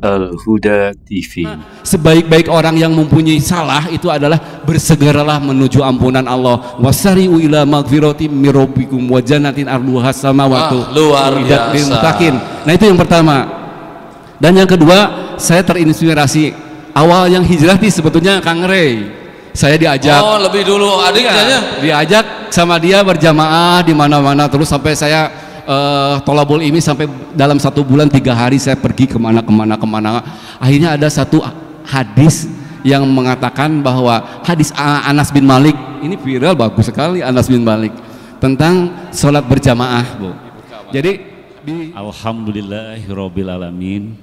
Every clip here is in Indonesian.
Al-Huda TV. Sebaik-baik orang yang mempunyai salah itu adalah bersegeralah menuju ampunan Allah. Wasari'u ila magfiratim mir rabbikum wa jannatin arduhas samawati luar biasa. Nah itu yang pertama. Dan yang kedua, saya terinspirasi awal yang hijrah sih sebetulnya Kang Rey. Saya diajak. Oh, lebih dulu adiknya. Diajak sama dia berjamaah di mana-mana terus sampai saya tolabul ini sampai dalam 1 bulan 3 hari saya pergi kemana. Akhirnya ada satu hadis yang mengatakan bahwa hadis Anas bin Malik ini viral, bagus sekali Anas bin Malik tentang sholat berjamaah, Bu. Jadi alhamdulillahirabbil alamin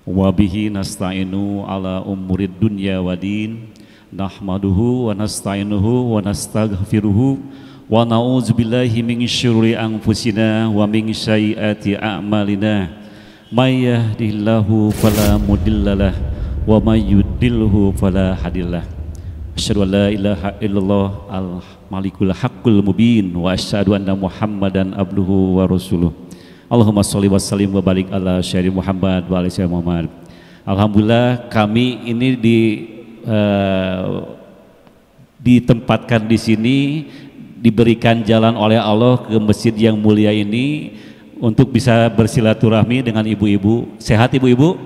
wa bihi nasta'inu ala umurid dunya wadin nahmaduhu wa nasta'inuhu wa nastaghfiruhu wa na'udzubillahi min syururi anfusina wa min sayyiati a'malina may yahdihillahu fala mudhillalah wa may yudlilhu fala hadiyalah. Asyhadu an la ilaha illallah al-malikul haqqul mubin wa asyhadu anna muhammadan abduhu wa rasuluh. Allahumma sholli wa sallim wa barik ala syari Muhammad wa ala syari Muhammad. Alhamdulillah kami ini ditempatkan di sini, diberikan jalan oleh Allah ke masjid yang mulia ini untuk bisa bersilaturahmi dengan ibu-ibu. Sehat ibu-ibu?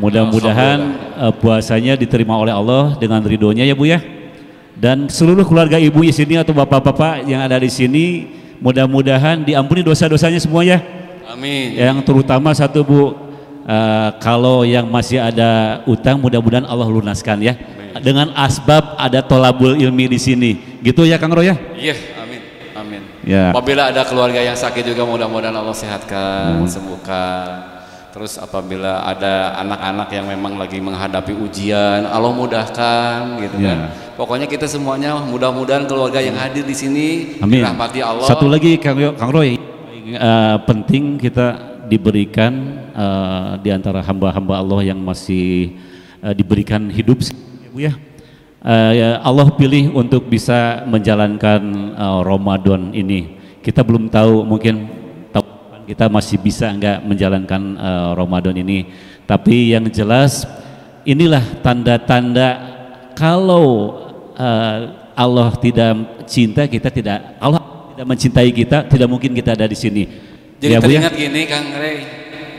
Mudah-mudahan puasanya diterima oleh Allah dengan ridhonya ya Bu ya. Dan seluruh keluarga ibu di sini atau bapak-bapak yang ada di sini mudah-mudahan diampuni dosa-dosanya semua ya. Amin. Yang terutama satu Bu, kalau yang masih ada utang mudah-mudahan Allah lunaskan ya. Amin. Dengan asbab ada tolabul ilmi di sini. Gitu ya Kang Roy ya? Iya, amin. Amin. Ya. Apabila ada keluarga yang sakit juga mudah-mudahan Allah sehatkan, sembuhkan. Terus apabila ada anak-anak yang memang lagi menghadapi ujian, Allah mudahkan gitu kan. Pokoknya kita semuanya mudah-mudahan keluarga yang hadir di sini dirahmati Allah. Satu lagi Kang Roy, penting kita diberikan di antara hamba-hamba Allah yang masih diberikan hidup ya Bu ya. Allah pilih untuk bisa menjalankan Ramadan ini. Kita belum tahu, mungkin kita masih bisa enggak menjalankan Ramadan ini. Tapi yang jelas inilah tanda-tanda kalau Allah tidak cinta kita, Allah tidak mencintai kita, tidak mungkin kita ada di sini. Jadi ya, teringat gini Kang Rey,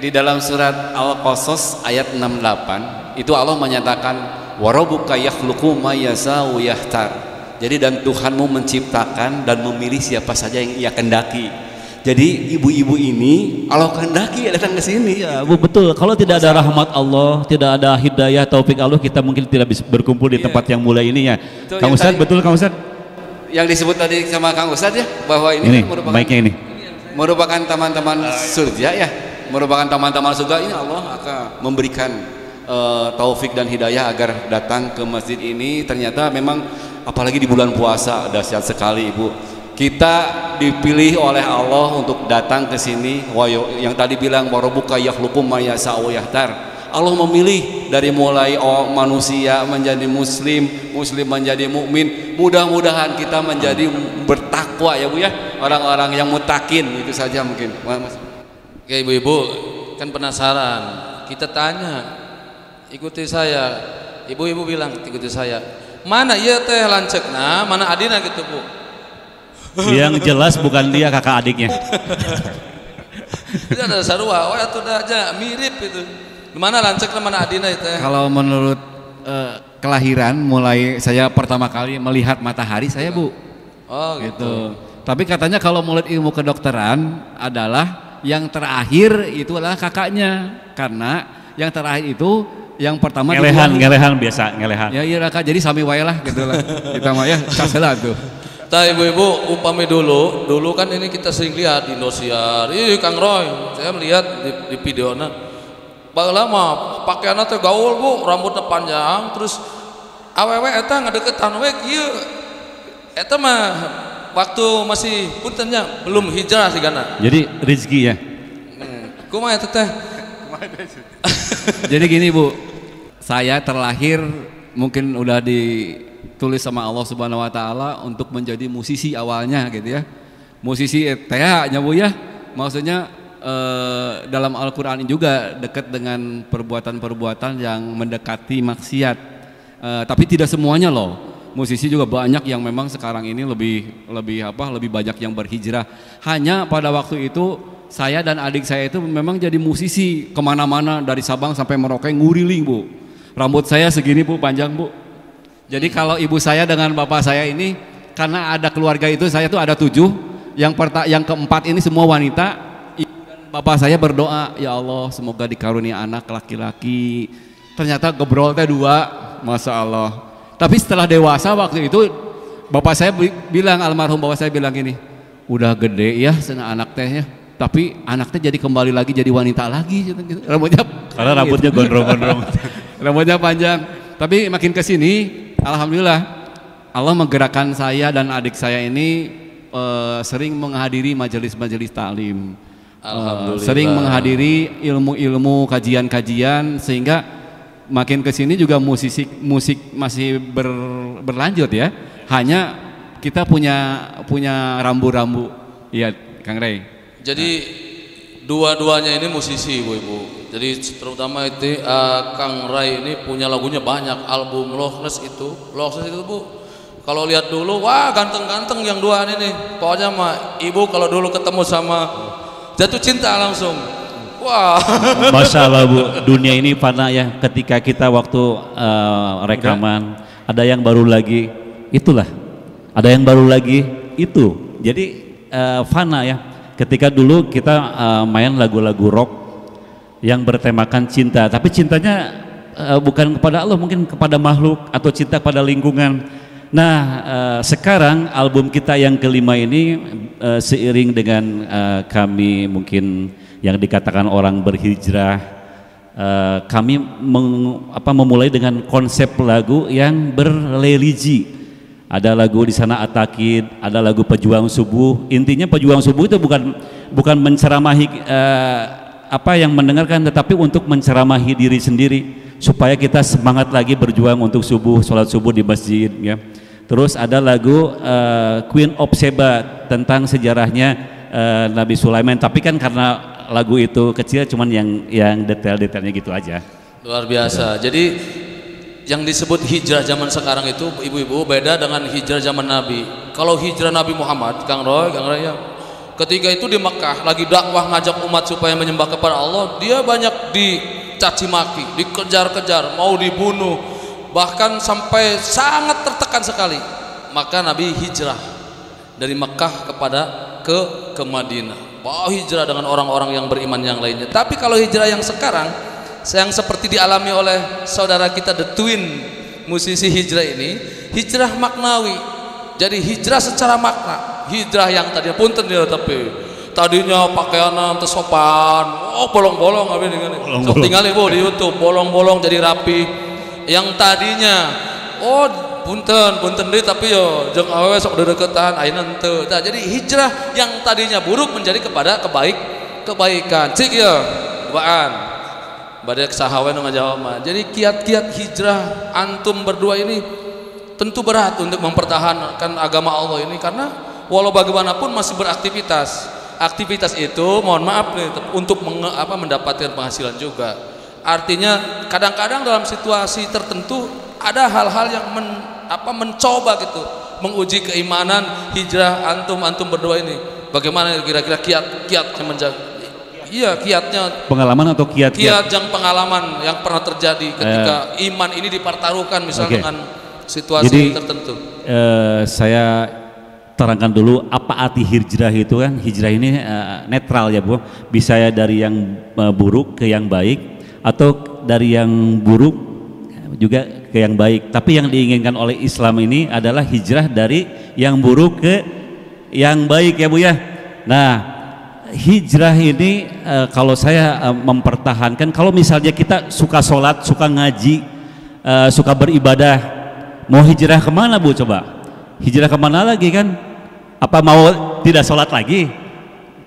di dalam surat Al-Qasas ayat 68 itu Allah menyatakan warabuka yakhluqu may yasha'u yahtar. Jadi dan Tuhanmu menciptakan dan memilih siapa saja yang Ia kehendaki. Jadi ibu-ibu ini Allah kehendaki datang ke sini. Ya, Bu, betul. Kalau tidak ada rahmat Allah, tidak ada hidayah taufik Allah, kita mungkin tidak bisa berkumpul di tempat yang mulia ini ya. Kang Ustadz, betul Kang Ustadz? Yang disebut tadi sama Kang Ustadz ya, bahwa ini merupakan merupakan teman-teman surga ya. Merupakan teman-teman surga ini Allah akan memberikan taufik dan hidayah agar datang ke masjid ini. Ternyata memang apalagi di bulan puasa dahsyat sekali Ibu. Kita dipilih oleh Allah untuk datang ke sini. Yang tadi bilang warabuka yakhluqu may yasha'u yahtar. Allah memilih dari mulai manusia menjadi muslim, muslim menjadi mukmin. Mudah-mudahan kita menjadi bertakwa ya Bu ya. Orang-orang yang mutakin, itu saja mungkin. Oke ibu-ibu, kan penasaran. Kita tanya, ikuti saya. Ibu-ibu bilang ikuti saya. Mana iya teh lancekna, mana adina gitu Bu. Yang jelas bukan dia kakak adiknya. Tidak ada sarua, wah itu aja mirip itu. Mana lancek mana adina itu? Kalau menurut kelahiran mulai saya pertama kali melihat matahari saya Bu. Oh gitu. Tapi katanya kalau mulai ilmu kedokteran adalah yang terakhir itu adalah kakaknya, karena yang terakhir itu yang pertama ngelehan biasa ngelehan. Ya iya Kak, jadi sami wae lah gitu lah. Kita mah ya caselah tuh. Tah ibu-ibu umpami dulu kan ini kita sering lihat di Indosiar. Ih Kang Roy, saya melihat di videonya. Baheula mah pakaianna teh gaul Bu, rambutnya panjang terus awewe eta ngadeukeutan we kieu. Eta mah waktu masih puntennya belum hijrah sigana. Jadi rezeki ya. Kumaha eta teh? Jadi gini Bu, saya terlahir mungkin udah ditulis sama Allah Subhanahu Wa Taala untuk menjadi musisi awalnya gitu ya. Musisi teh nya Bu ya, maksudnya dalam Al-Quran juga dekat dengan perbuatan-perbuatan yang mendekati maksiat. Tapi tidak semuanya loh. Musisi juga banyak yang memang sekarang ini lebih banyak yang berhijrah. Hanya pada waktu itu saya dan adik saya itu memang jadi musisi kemana-mana dari Sabang sampai Merauke nguriling Bu. Rambut saya segini Bu, panjang Bu. Jadi kalau ibu saya dengan bapak saya ini, karena ada keluarga itu saya tuh ada 7. Yang keempat ini semua wanita. Ibu dan bapak saya berdoa, ya Allah semoga dikarunia anak laki-laki. Ternyata gebrol teh 2, Masya Allah. Tapi setelah dewasa waktu itu bapak saya bilang, almarhum bapak saya bilang gini, udah gede ya sana anak tehnya, tapi anaknya jadi kembali lagi jadi wanita lagi gitu. Rambutnya karena rambutnya gondrong-gondrong. Rambutnya panjang. Tapi makin ke sini alhamdulillah Allah menggerakkan saya dan adik saya ini sering menghadiri majelis-majelis taklim. Sering menghadiri ilmu-ilmu kajian-kajian, sehingga makin kesini juga musik masih berlanjut ya. Hanya kita punya rambu-rambu. Iya, Kang Ray. Jadi dua-duanya ini musisi Ibu. Jadi terutama itu Kang Ray ini punya lagunya banyak, album Loveless itu Bu. Kalau lihat dulu, wah ganteng-ganteng yang duaan ini. Pokoknya mah Ibu kalau dulu ketemu sama jatuh cinta langsung. Wah. Masya Allah Bu, dunia ini fana ya. Ketika kita waktu rekaman, ada yang baru lagi, itulah. Ada yang baru lagi, itu. Jadi fana ya. Ketika dulu kita main lagu-lagu rock yang bertemakan cinta, tapi cintanya bukan kepada Allah, mungkin kepada makhluk atau cinta pada lingkungan. Nah sekarang album kita yang kelima ini seiring dengan kami mungkin yang dikatakan orang berhijrah, kami memulai dengan konsep lagu yang berreligi. Ada lagu di sana Atakid, ada lagu Pejuang Subuh. Intinya Pejuang Subuh itu bukan menceramahi yang mendengarkan, tetapi untuk menceramahi diri sendiri supaya kita semangat lagi berjuang untuk subuh, sholat subuh di masjid ya. Terus ada lagu Queen of Sheba tentang sejarahnya Nabi Sulaiman, tapi kan karena lagu itu kecil, cuman yang detail-detailnya gitu aja. Luar biasa. Jadi yang disebut hijrah zaman sekarang itu ibu-ibu beda dengan hijrah zaman Nabi. Kalau hijrah Nabi Muhammad, Kang Roy ya, ketika itu di Mekah lagi dakwah ngajak umat supaya menyembah kepada Allah, dia banyak dicaci maki, dikejar-kejar, mau dibunuh, bahkan sampai sangat tertekan sekali. Maka Nabi hijrah dari Mekah ke Madinah. Bawa hijrah dengan orang-orang yang beriman yang lainnya. Tapi kalau hijrah yang sekarang, yang seperti dialami oleh saudara kita The Twin musisi hijrah ini, hijrah maknawi. Jadi hijrah secara makna, hijrah yang tadinya punten dia tapi tadinya pakaiannya sopan, bolong-bolong apa dengan sok tinggal Ibu di YouTube, bolong-bolong jadi rapi. Yang tadinya punten deui tapi yo jeung awewe sok dedeketan ayeuna henteu. Nah, jadi hijrah yang tadinya buruk menjadi kepada kebaikan. Cik ya, baan. Badai sahawe nu ngajawab mah. Jadi kiat-kiat hijrah antum berdua ini tentu berat untuk mempertahankan agama Allah ini, karena walau bagaimanapun masih beraktivitas. Aktivitas itu mohon maaf nih untuk mendapatkan penghasilan juga. Artinya kadang-kadang dalam situasi tertentu ada hal-hal yang mencoba gitu menguji keimanan hijrah antum berdua ini. Bagaimana kira-kira kiat-kiat yang menjaga? Iya, kiatnya pengalaman atau kiat yang pengalaman yang pernah terjadi ketika iman ini dipertaruhkan misalnya dengan situasi tertentu. Saya terangkan dulu apa arti hijrah itu kan. Hijrah ini netral ya Bu, bisa dari yang buruk ke yang baik atau dari yang buruk juga ke yang baik. Tapi yang diinginkan oleh Islam ini adalah hijrah dari yang buruk ke yang baik ya Bu ya. Nah, hijrah ini kalau saya mempertahankan, kalau misalnya kita suka sholat, suka ngaji, suka beribadah, mau hijrah kemana Bu coba? Hijrah kemana lagi kan? Apa mau tidak sholat lagi?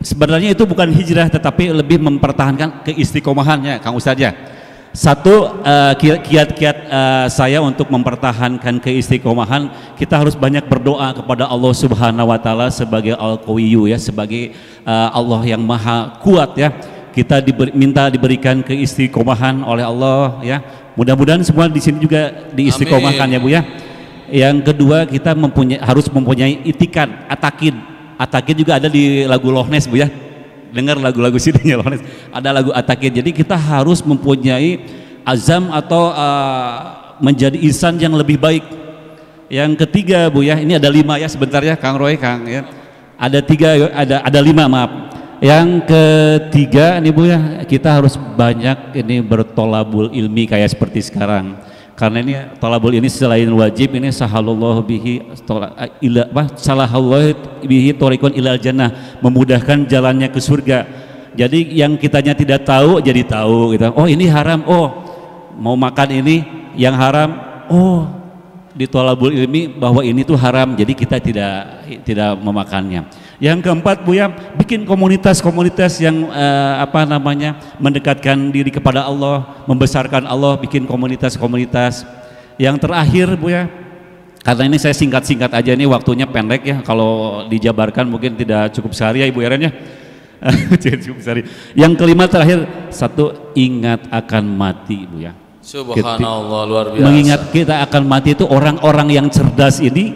Sebenarnya itu bukan hijrah, tetapi lebih mempertahankan keistiqomahannya Kang Ustadz ya. Satu, kiat-kiat saya untuk mempertahankan keistiqomahan, kita harus banyak berdoa kepada Allah Subhanahu wa taala sebagai Al-Qawiyyu ya, sebagai Allah yang maha kuat ya. Kita minta diberikan keistiqomahan oleh Allah ya. Mudah-mudahan semua di sini juga diistiqomahkan ya Bu ya. Yang kedua, kita harus mempunyai itikad, atakid. Atakid juga ada di lagu Loch Ness Bu ya. Dengar lagu-lagu sini Loch Ness, ada lagu atakid. Jadi kita harus mempunyai azam atau menjadi insan yang lebih baik. Yang ketiga Bu ya, ini ada 5 ya sebentar ya Kang Roy, Kang ya. Ada 5 maaf. Yang ketiga ini Bu ya, kita harus banyak ini bertolabul ilmi kayak seperti sekarang. Karena ini tolabul ini selain wajib, ini sahalallahu bihi thoriqun ilal jannah, memudahkan jalannya ke surga. Jadi yang kitanya tidak tahu jadi tahu gitu. Oh ini haram, oh mau makan ini yang haram, oh di tolabul ilmi bahwa ini tuh haram, jadi kita tidak memakannya. Yang keempat Bu ya, bikin komunitas-komunitas yang mendekatkan diri kepada Allah, membesarkan Allah, bikin komunitas-komunitas. Yang terakhir Bu ya, karena ini saya singkat-singkat aja nih, waktunya pendek ya, kalau dijabarkan mungkin tidak cukup sehari ya Ibu Eren ya. Cukup sehari. Yang kelima terakhir, satu, ingat akan mati Bu ya. Subhanallah, luar biasa. Mengingat kita akan mati itu, orang-orang yang cerdas ini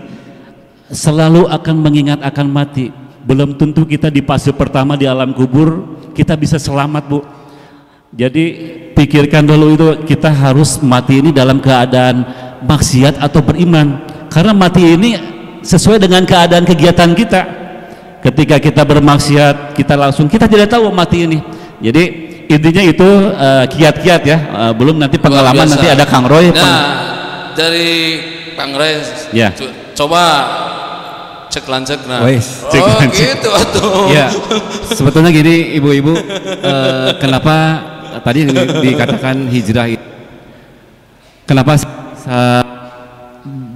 selalu akan mengingat akan mati. Belum tentu kita di fase pertama di alam kubur kita bisa selamat Bu. Jadi pikirkan dulu itu, kita harus mati ini dalam keadaan maksiat atau beriman. Karena mati ini sesuai dengan keadaan kegiatan kita. Ketika kita bermaksiat, kita tidak tahu mati ini. Jadi intinya itu kiat-kiat ya. Belum nanti pengalaman, nanti ada Kang Roy. Dari Kang Roy ya. Coba cek lancek nah. Gitu atuh. Ya, sebetulnya gini ibu-ibu, kenapa tadi dikatakan hijrah itu, kenapa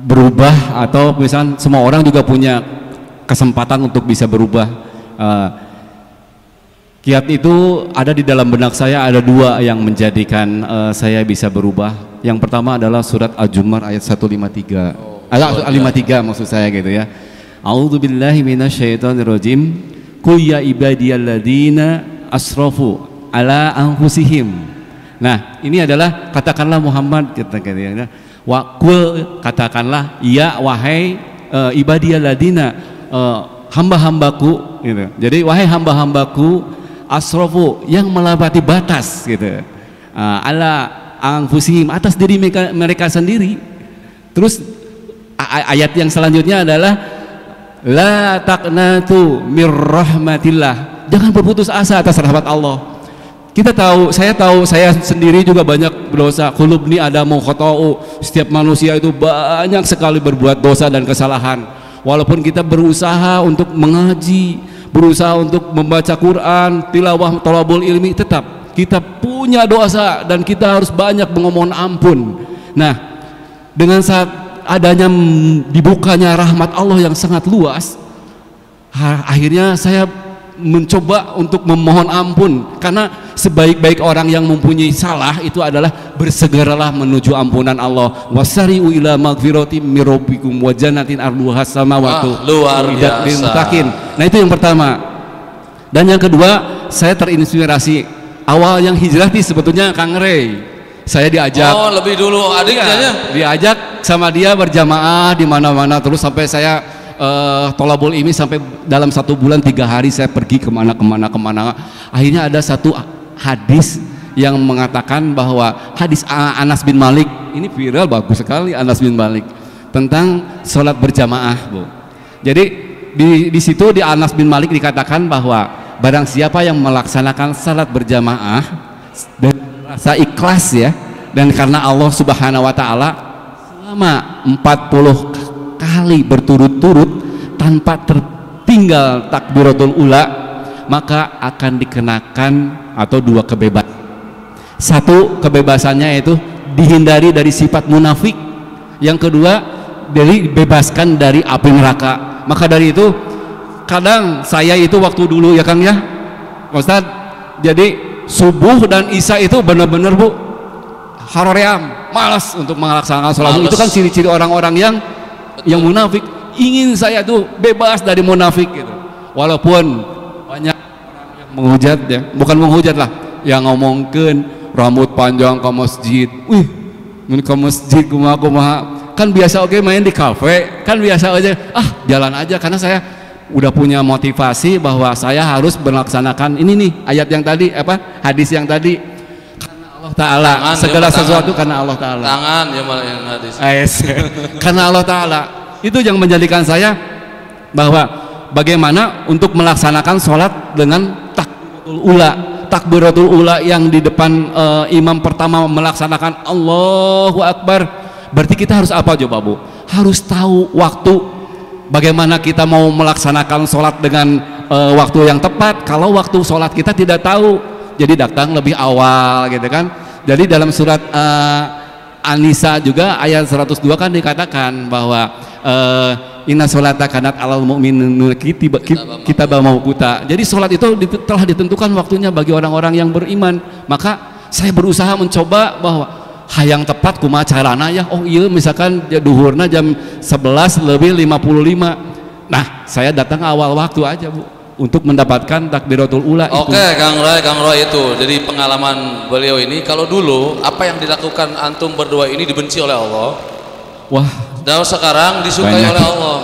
berubah, atau misalnya semua orang juga punya kesempatan untuk bisa berubah. Kiat itu ada di dalam benak saya, ada 2 yang menjadikan saya bisa berubah. Yang pertama adalah surat Al-Zumar ayat 153. 53 maksud saya gitu ya. A'udzubillahi minasyaitonirrajim. Qul ya ibadiyalladzina asrafu ala anfusihim. Nah, ini adalah katakanlah Muhammad kata-kata. Wa qul, katakanlah ya wahai ibadiyalladzina, hamba-hambaku gitu. Jadi wahai hamba-hambaku asrafu, yang melampaui batas gitu. Ala anfusihim, atas diri mereka sendiri. Terus ayat yang selanjutnya adalah la taqnatu mir rahmatillah, jangan berputus asa atas rahmat Allah. Saya tahu saya sendiri juga banyak berdosa. Qulubni adamu khata'u, setiap manusia itu banyak sekali berbuat dosa dan kesalahan. Walaupun kita berusaha untuk mengaji, berusaha untuk membaca Quran, tilawah, thalabul ilmi, tetap kita punya dosa dan kita harus banyak memohon ampun. Nah, dengan saat adanya dibukanya rahmat Allah yang sangat luas, akhirnya saya mencoba untuk memohon ampun, karena sebaik-baik orang yang mempunyai salah itu adalah bersegeralah menuju ampunan Allah. Wasari'u ila magfiratim mir rabbikum wa jannatin arduha samawati luar biasa. Nah, itu yang pertama. Dan yang kedua, saya terinspirasi awal yang hijrah sih sebetulnya Kang Rey. Saya diajak. Oh, lebih dulu adiknya. Diajak sama dia berjamaah di mana-mana, terus sampai saya tolabul ini sampai dalam 1 bulan 3 hari saya pergi kemana. Akhirnya ada satu hadis yang mengatakan bahwa hadis Anas bin Malik, ini viral, bagus sekali Anas bin Malik, tentang sholat berjamaah Bu. Jadi di situ di Anas bin Malik dikatakan bahwa barang siapa yang melaksanakan sholat berjamaah dan rasa ikhlas ya, dan karena Allah Subhanahu wa taala selama 40 kali berturut-turut tanpa tertinggal takbiratul ula, maka akan dikenakan atau 2 kebebasan. 1 kebebasannya yaitu dihindari dari sifat munafik, yang kedua dibebaskan dari api neraka. Maka dari itu kadang saya itu waktu dulu ya Kang ya Ustaz, jadi subuh dan isya itu benar-benar Bu haroream, malas untuk melaksanakan sholat. Itu kan ciri-ciri orang-orang yang munafik. Ingin saya tuh bebas dari munafik gitu. Walaupun banyak orang yang menghujat ya, bukan menghujat lah, yang ngomongkeun rambut panjang ke masjid. Wih, ke masjid kumaha. Kan biasa oke main di kafe, kan biasa aja. Jalan aja karena saya udah punya motivasi bahwa saya harus melaksanakan ini nih ayat yang tadi hadis yang tadi. Allah Ta'ala segala sesuatu karena Allah Ta'ala. Tangan ya malah yang hadis. Karena Allah Ta'ala. Itu yang menjadikan saya bahwa bagaimana untuk melaksanakan sholat dengan takbiratul ula. Takbiratul ula yang di depan imam pertama melaksanakan Allahu Akbar. Berarti kita harus apa coba Bu? Harus tahu waktu. Bagaimana kita mau melaksanakan sholat dengan waktu yang tepat. Kalau waktu sholat kita tidak tahu, jadi datang lebih awal gitu kan. Jadi dalam surat An-Nisa juga ayat 102 kan dikatakan bahwa inna sholata kanat alal mu'minina kitabah mawquta. Jadi sholat itu telah ditentukan waktunya bagi orang-orang yang beriman. Maka saya berusaha mencoba bahwa hayang tepat kumaha carana ya. Oh iya, misalkan duhurna jam 11 lebih 55. Nah, saya datang awal waktu aja Bu untuk mendapatkan takbiratul ula. Oke, Kang Roy itu. Jadi pengalaman beliau ini, kalau dulu apa yang dilakukan antum berdua ini dibenci oleh Allah. Wah, dan sekarang disukai oleh Allah.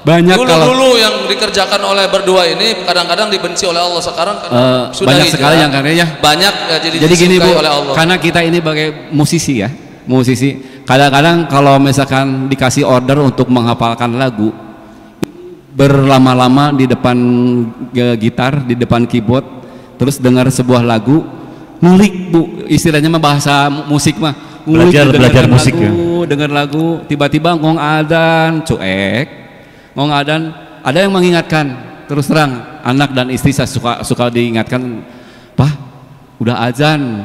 Banyak dulu yang dikerjakan oleh berdua ini kadang-kadang dibenci oleh Allah. Sekarang sudah banyak sekali yang karya banyak ya, jadi gini Bu, oleh Allah. karena kita ini sebagai musisi ya, kadang-kadang kalau misalkan dikasih order untuk menghafalkan lagu, berlama-lama di depan gitar, di depan keyboard, terus dengar sebuah lagu, ngulik Bu, istilahnya mah bahasa musik mah, belajar musik ya. Dengar lagu, tiba-tiba ngong adan, ngong adan, ada yang mengingatkan. Terus terang, anak dan istri saya suka diingatkan, Pak, udah azan,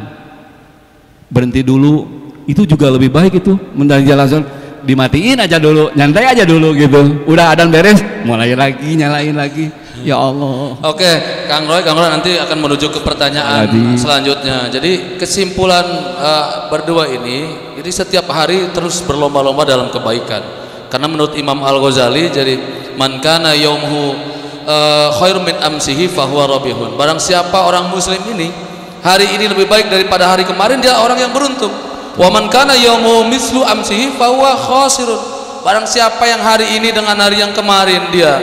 berhenti dulu. Itu juga lebih baik itu, menjalankan. Dimatiin aja dulu, nyantai aja dulu gitu. Udah adan beres, mulai lagi, nyalain lagi. Ya Allah. Oke, Kang Roy nanti akan menuju ke pertanyaan selanjutnya. Jadi kesimpulan berdua ini, jadi setiap hari terus berlomba-lomba dalam kebaikan. Karena menurut Imam Al-Ghazali, jadi man kana yaumuhu khairum min amsihi fahuwa rabihun. Barang siapa orang muslim ini hari ini lebih baik daripada hari kemarin, dia orang yang beruntung. Wa man kana yaumu mislu amsihi fahuwa khasirun. Barang siapa yang hari ini dengan hari yang kemarin, dia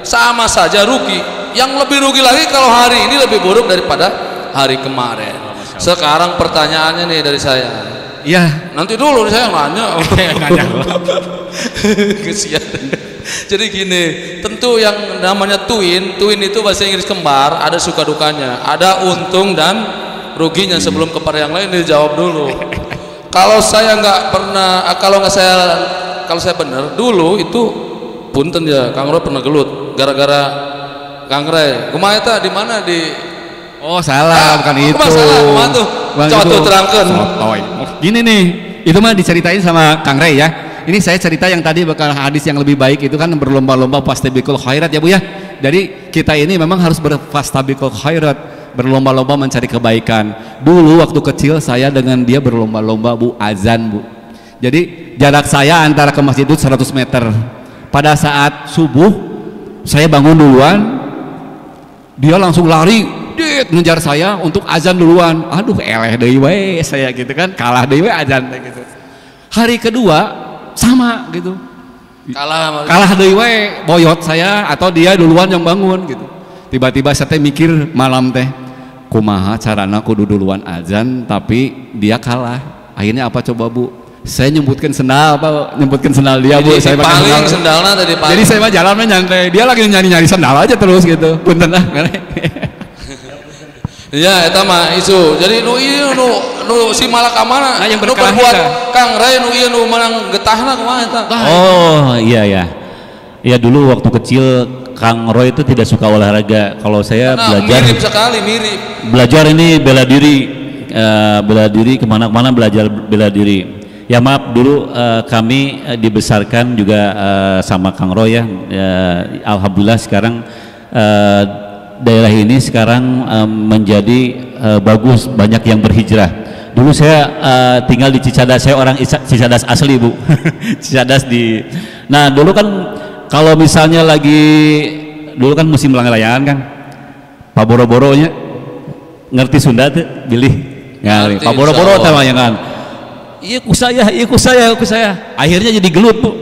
sama saja rugi. Yang lebih rugi lagi kalau hari ini lebih buruk daripada hari kemarin. Sekarang pertanyaannya nih dari saya. Iya. Nanti dulu saya nanya. Kesian. Jadi gini, tentu yang namanya twin itu bahasa Inggris kembar, ada suka dukanya, ada untung dan ruginya. Sebelum kepada yang lain dijawab dulu. Kalau saya nggak pernah, kalau saya benar dulu itu punten ya, Kang Roy pernah gelut gara-gara Kang Roy. Kumaha eta di mana di? Oh salah, bukan itu. Kumaha tuh? Coba tuh terangkan. Gini nih, itu mah diceritain sama Kang Roy ya. Ini saya cerita yang tadi bakal hadis yang lebih baik itu kan berlomba-lomba fastabiqul khairat ya Bu ya. Jadi kita ini memang harus berfastabiqul khairat, berlomba-lomba mencari kebaikan. Dulu waktu kecil saya dengan dia berlomba-lomba Bu, azan Bu. Jadi jarak saya antara ke masjid itu 100 meter. Pada saat subuh saya bangun duluan, dia langsung lari ngejar saya untuk azan duluan. Aduh eleh deui we saya gitu kan, kalah deui we azan gitu. Hari kedua sama gitu, kalah deui we boyot saya atau dia duluan yang bangun gitu. Tiba-tiba saya mikir malam teh, kumaha carana kudu duluan azan tapi dia kalah. Akhirnya apa coba Bu? Saya nyebutkan sendal dia Bu. Saya paling sendalnya tadi paling. Jadi saya mah jalannya nyantai, dia lagi nyari sendal aja terus gitu. Punten lah. Ya, eta mah isu. Jadi nu si malaka mana? Nah, yang berbuat Kang Ray nu menang getahna kumaha eta? Oh, iya ya. Ya dulu waktu kecil Kang Roy itu tidak suka olahraga. Kalau saya belajar mirip sekali, mirip. Belajar ini bela diri kemana-mana belajar bela diri. Ya maaf dulu kami dibesarkan juga sama Kang Roy ya. Alhamdulillah sekarang daerah ini sekarang menjadi bagus, banyak yang berhijrah. Dulu saya tinggal di Cicadas, saya orang Cicadas asli Bu. Cicadas di. Nah dulu kan kalau misalnya dulu kan musim layangan kan, Pak Boro-boronya ngerti Sunda tuh, bilih. Ngerti. Pak Boro-boro namanya kan. Iya ku saya. Akhirnya jadi gelut Bu.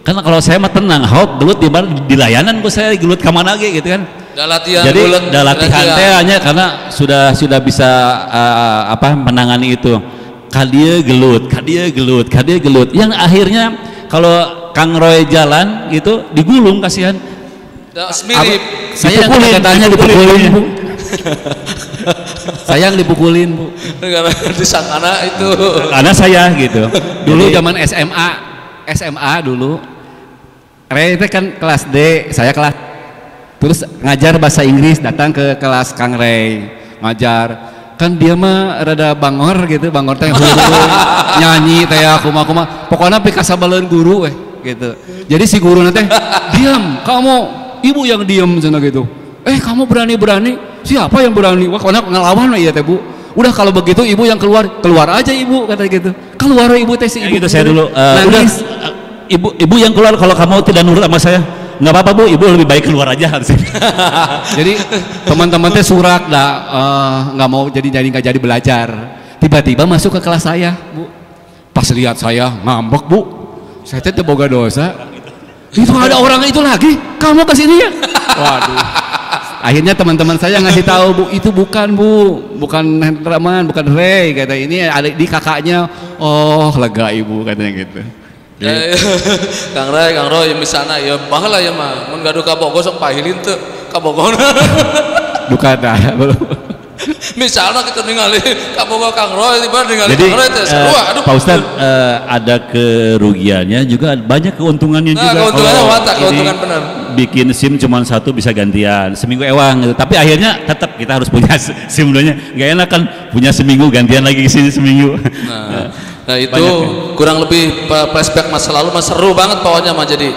Karena kalau saya mah tenang, gelut di layanan ku saya gelut kemana lagi gitu kan. Jadi latihan teh hanya karena sudah bisa menangani itu. Kadia gelut. Yang akhirnya kalau Kang Roy jalan gitu digulung kasihan. Mirip. Saya katanya dipukulin Bu. Sayang dipukulin Bu. Karena disangkana itu. Karena saya gitu. Dulu zaman SMA dulu. Ray itu kan kelas D, saya kelas. Terus ngajar bahasa Inggris, datang ke kelas Kang Ray ngajar. Kan dia mah rada bangor gitu, bangor teh nyanyi teh kumaha. Pokoknya pikasa baleun guru gitu. Jadi si guru nanti diam, kamu ibu yang diam sana gitu. Kamu berani, siapa yang berani? Wah, karena ngelawan ya teh Bu. Udah kalau begitu ibu yang keluar aja ibu, kata gitu. Keluar ibu teh si ibu. Gitu saya dulu. Udah ibu yang keluar kalau kamu tidak nurut sama saya. Nggak apa-apa Bu, ibu lebih baik keluar aja. Jadi teman-teman teh surak nggak mau nggak jadi belajar. Tiba-tiba masuk ke kelas saya Bu. Pas lihat saya ngambek Bu, saya teh boga dosa. Itu ada orang itu lagi, kamu kesini ya? Waduh. Akhirnya teman-teman saya ngasih tahu Bu, itu bukan Hendraman, bukan Ray, kata ini adik di kakaknya. Oh lega ibu katanya gitu. Kang Roy misalnya ya bahala ya mah mun gaduh ka Bogor sok pahilin teu ka Bogor. Bukan dah belum. Misalnya kita ningali ka Bogor Kang Roy tiba ningali Kang Roy teh sarua aduh. Pak Ustad ada kerugiannya juga, banyak keuntungannya juga. Keuntungan benar. Bikin SIM cuma satu bisa gantian seminggu ewang gitu. Tapi akhirnya tetap kita harus punya SIM dulunya. Nggak enak kan punya seminggu gantian lagi ke sini seminggu. Nah itu kurang lebih flashback masa lalu, seru banget pokoknya mah. Jadi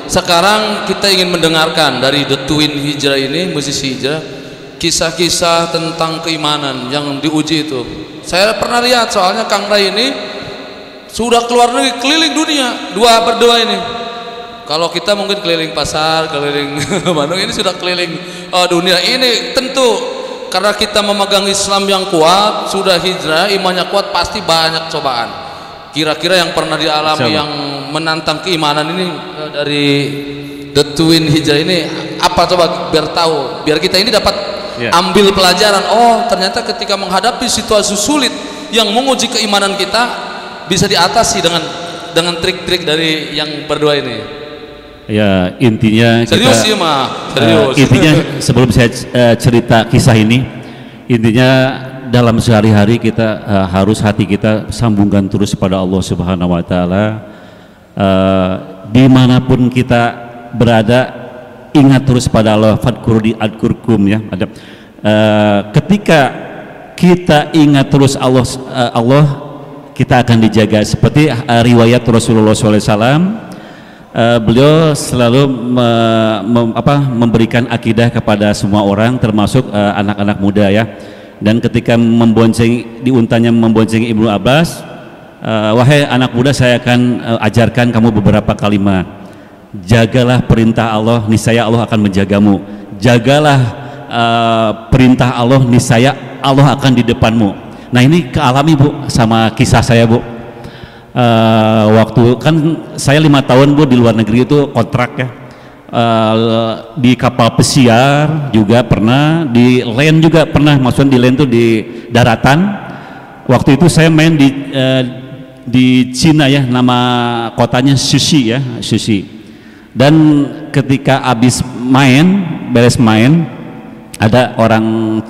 sekarang kita ingin mendengarkan dari The Twin Hijrah ini, musisi hijrah, kisah-kisah tentang keimanan yang diuji itu. Saya pernah lihat soalnya Kang Ray ini sudah keluar negeri, keliling dunia berdua ini. Kalau kita mungkin keliling pasar, keliling Bandung, ini sudah keliling dunia. Ini tentu karena kita memegang Islam yang kuat, sudah hijrah, imannya kuat, pasti banyak cobaan. Kira-kira yang pernah dialami yang menantang keimanan ini dari The Twin Hijrah ini apa, coba biar tahu, biar kita ini dapat ambil pelajaran. Oh ternyata ketika menghadapi situasi sulit yang menguji keimanan kita bisa diatasi dengan trik-trik dari yang berdua ini. Ya intinya serius sih mah serius. Intinya sebelum saya cerita kisah ini, intinya dalam sehari-hari kita harus hati kita sambungkan terus pada Allah Subhanahu Wa Taala. Dimanapun kita berada, ingat terus pada Allah. Fadkurni adkurkum ya. Ketika kita ingat terus Allah, kita akan dijaga. Seperti riwayat Rasulullah SAW. Beliau selalu memberikan akidah kepada semua orang, termasuk anak-anak muda ya. Dan ketika di untanya membonceng Ibnu Abbas, wahai anak muda, saya akan ajarkan kamu beberapa kalimat. Jagalah perintah Allah, niscaya Allah akan menjagamu. Jagalah perintah Allah, niscaya Allah akan di depanmu. Nah ini kealami Bu sama kisah saya Bu. Waktu kan saya 5 tahun Bu di luar negeri itu kontrak ya, di kapal pesiar juga pernah, di land juga pernah, maksudnya di land itu di daratan. Waktu itu saya main di Cina ya, nama kotanya Sushi ya, Sushi. Dan ketika habis beres main, ada orang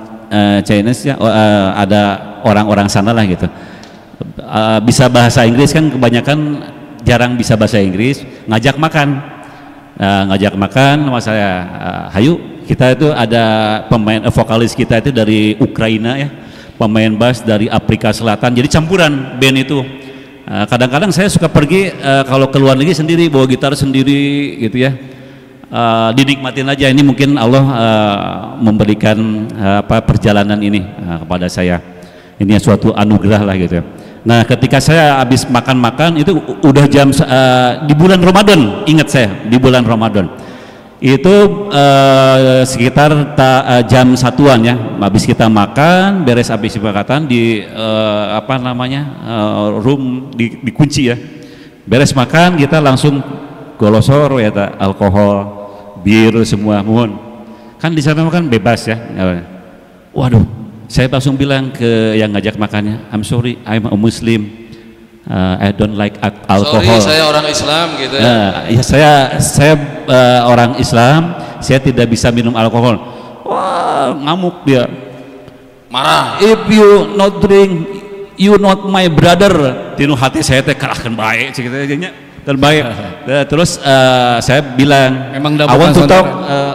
Chinese ya, ada orang-orang sana lah gitu. Bisa bahasa Inggris kan, kebanyakan jarang bisa bahasa Inggris, ngajak makan sama saya. Hayu, kita itu ada pemain vokalis kita itu dari Ukraina ya, pemain bass dari Afrika Selatan, jadi campuran band itu. Kadang-kadang saya suka pergi kalau ke luar negeri sendiri, bawa gitar sendiri gitu ya. Dinikmatin aja. Ini mungkin Allah memberikan perjalanan ini kepada saya. Ini suatu anugerah lah gitu ya. Nah, ketika saya habis makan-makan itu udah jam di bulan Ramadan, ingat saya di bulan Ramadan itu sekitar jam 1-an ya. Habis kita makan, beres habis kesepakatan di room dikunci ya. Beres makan kita langsung golosor ya, alkohol, bir semua, mohon. Kan di sana kan bebas ya. Waduh, saya langsung bilang ke yang ngajak makannya, I'm sorry, I'm a Muslim, I don't like alcohol. Sorry, saya orang Islam gitu ya. Ya saya orang Islam, saya tidak bisa minum alkohol. Wah, ngamuk dia, marah. If you not drink, you not my brother. Tinu hati saya teh kerahkan baik, ceritanya terbaik. Terus saya bilang, memang I want to talk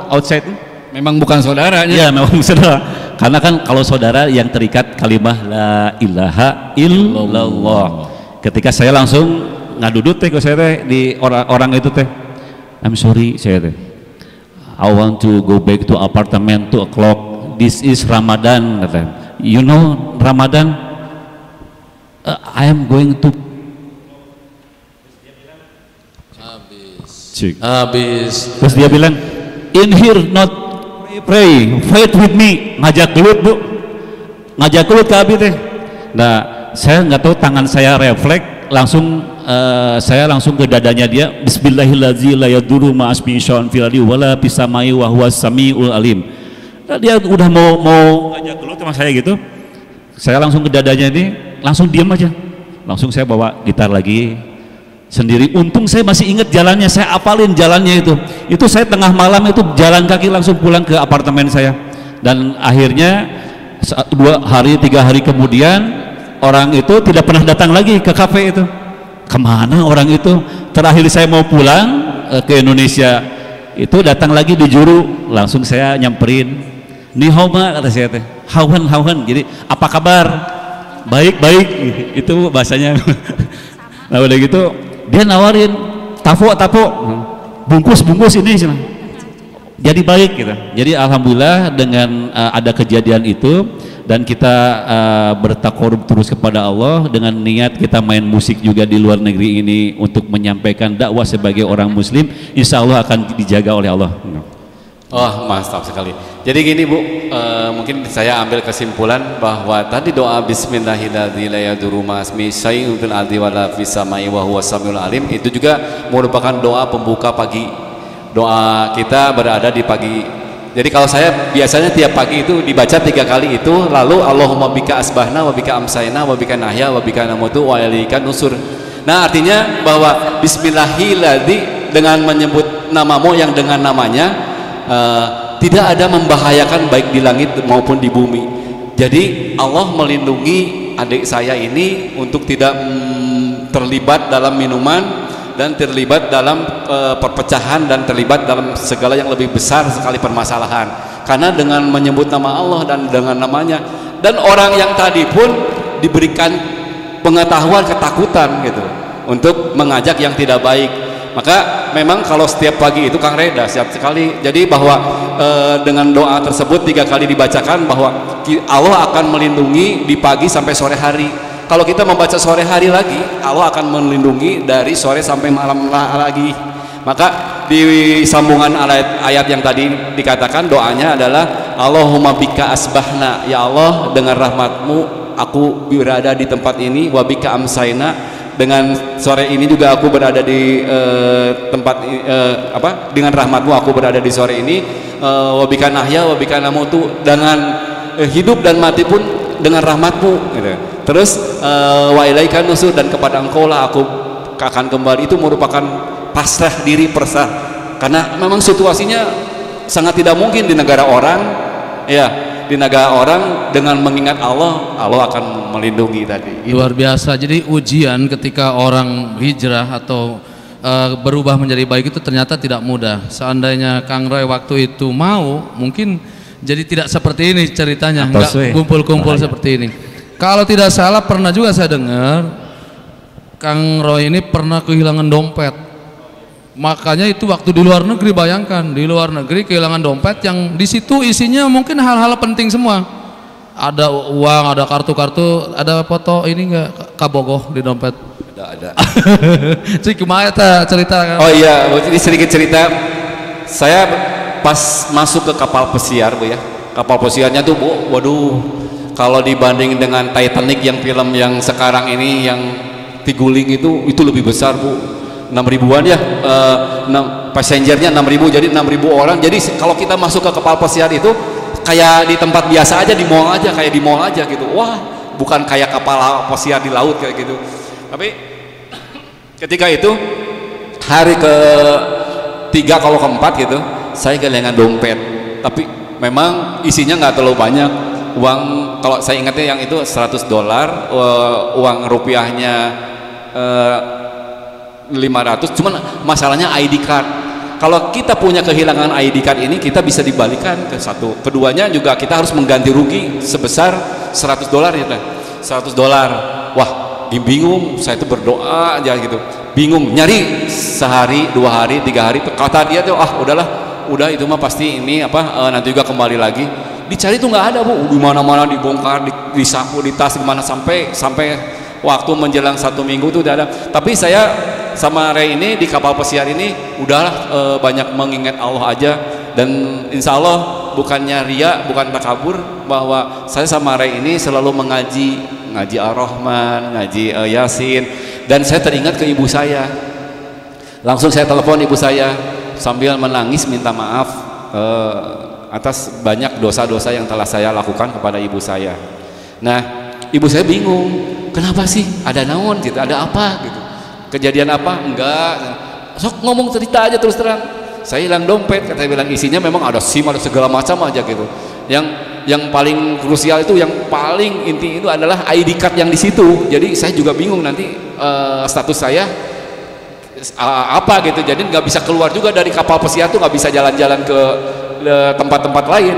outside. Memang bukan saudaranya. Iya, memang saudara. Karena kan kalau saudara yang terikat kalimah la ilaha illallah. Ketika saya langsung ngadudut teh ke saya teh di orang itu teh, I'm sorry saya teh, I want to go back to apartment 2 o'clock. This is Ramadan. You know Ramadan? I am going to. Habis. Terus dia bilang, in here not pray, fight with me, ngajak gelut bu, ngajak gelut ke abi teh. Nah, saya nggak tahu, tangan saya refleks, langsung saya langsung ke dadanya dia, Bismillahirrahmanirrahim, la yadurru ma asmi syai'un fil ardi wala fis samai wa huwas samiul alim. Nah, dia udah mau ngajak gelut sama saya gitu, saya langsung ke dadanya ini, langsung diam aja, langsung saya bawa gitar lagi sendiri. Untung saya masih ingat jalannya, saya apalin jalannya itu saya tengah malam itu jalan kaki langsung pulang ke apartemen saya. Dan akhirnya 2 hari 3 hari kemudian orang itu tidak pernah datang lagi ke kafe itu. Kemana orang itu? Terakhir saya mau pulang ke Indonesia itu datang lagi di Juru, langsung saya nyamperin, nihoma kata saya teh, hauhan, jadi apa kabar? Baik itu bahasanya. Nah udah gitu dia nawarin tapo bungkus ini sih, jadi baik gitu. Jadi alhamdulillah dengan ada kejadian itu dan kita bertakarub terus kepada Allah dengan niat kita main musik juga di luar negeri ini untuk menyampaikan dakwah sebagai orang muslim, insya Allah akan dijaga oleh Allah. Oh, mantap sekali. Jadi gini Bu, mungkin saya ambil kesimpulan bahwa tadi doa Bismillahirrahmanirrahim itu juga merupakan doa pembuka pagi. Doa kita berada di pagi. Jadi kalau saya biasanya tiap pagi itu dibaca 3 kali itu, lalu Allahumma bika asbahna wa bika amsayna wa bika nahya wa bika namutu wa ilaika nusur. Nah, artinya bahwa Bismillahirrahmanirrahim dengan menyebut namamu yang dengan namanya tidak ada membahayakan baik di langit maupun di bumi. Jadi Allah melindungi adik saya ini untuk tidak terlibat dalam minuman dan terlibat dalam perpecahan dan terlibat dalam segala yang lebih besar sekali permasalahan. Karena dengan menyebut nama Allah dan dengan namanya, dan orang yang tadi pun diberikan pengetahuan, ketakutan gitu untuk mengajak yang tidak baik. Maka memang kalau setiap pagi itu Kang Reda siap sekali. Jadi bahwa dengan doa tersebut 3 kali dibacakan bahwa Allah akan melindungi di pagi sampai sore hari. Kalau kita membaca sore hari lagi, Allah akan melindungi dari sore sampai malam lagi. Maka di sambungan ayat yang tadi dikatakan doanya adalah Allahumma bika asbahna, ya Allah dengan rahmatmu aku berada di tempat ini, wa bika amsayna, dengan sore ini juga aku berada di tempat dengan rahmatmu aku berada di sore ini, wabika nahya wabika namutu, dengan hidup dan mati pun dengan rahmatmu gitu. Terus wa ilaika nusur, dan kepada engkau lah aku akan kembali. Itu merupakan pasrah diri, karena memang situasinya sangat tidak mungkin di negara orang ya. Di negara orang dengan mengingat Allah, Allah akan melindungi tadi. Luar biasa. Jadi ujian ketika orang hijrah atau berubah menjadi baik itu ternyata tidak mudah. Seandainya Kang Roy waktu itu mau, mungkin jadi tidak seperti ini ceritanya, nggak kumpul-kumpul seperti ini. Kalau tidak salah pernah juga saya dengar Kang Roy ini pernah kehilangan dompet. Makanya itu waktu di luar negeri, bayangkan di luar negeri kehilangan dompet yang di situ isinya mungkin hal-hal penting semua. ada uang, ada kartu-kartu, ada foto ini enggak kabogoh di dompet? Ada. Cik kumaha cerita kan? Oh iya, ini sedikit cerita. Saya pas masuk ke kapal pesiar Bu ya. Kapal pesiarnya tuh Bu, waduh, kalau dibanding dengan Titanic yang film yang sekarang ini yang tiguling itu lebih besar Bu. 6.000-an ya, passengernya 6.000, jadi 6.000 orang. Jadi kalau kita masuk ke kapal pesiar itu kayak di tempat biasa aja, di mall aja, kayak di mall aja gitu. Wah, bukan kayak kapal pesiar di laut kayak gitu. Tapi ketika itu hari ke-3 kalau ke-4 gitu, saya kehilangan dompet. Tapi memang isinya nggak terlalu banyak. Uang, kalau saya ingatnya yang itu $100, uang rupiahnya 500, cuman masalahnya ID card. Kalau kita punya kehilangan ID card ini, kita bisa dibalikan ke satu. Keduanya juga kita harus mengganti rugi sebesar $100 ya, $100. Wah, bingung. Saya itu berdoa aja gitu, bingung, nyari sehari, 2 hari, 3 hari. Kata dia tuh, udah itu mah pasti ini nanti juga kembali lagi. Dicari tuh nggak ada Bu, di mana-mana dibongkar, disapu, di tas, di mana, sampai waktu menjelang 1 minggu tuh udah ada. Tapi saya sama Ray ini di kapal pesiar ini udahlah banyak mengingat Allah aja, dan insya Allah bukannya ria, bukan takabur, bahwa saya sama Ray ini selalu ngaji Ar-Rahman, ngaji Yasin, dan saya teringat ke ibu saya. Langsung saya telepon ibu saya sambil menangis minta maaf atas banyak dosa-dosa yang telah saya lakukan kepada ibu saya. Nah, ibu saya bingung, kenapa sih, ada naon gitu, ada apa gitu, kejadian apa? Enggak, sok ngomong cerita aja terus terang. Saya hilang dompet, katanya bilang isinya memang ada SIM, ada segala macam aja gitu. Yang paling krusial itu, yang paling inti itu adalah ID card yang di situ. Jadi saya juga bingung nanti status saya apa gitu. Jadi nggak bisa keluar juga dari kapal pesiar tuh, nggak bisa jalan-jalan ke tempat-tempat lain.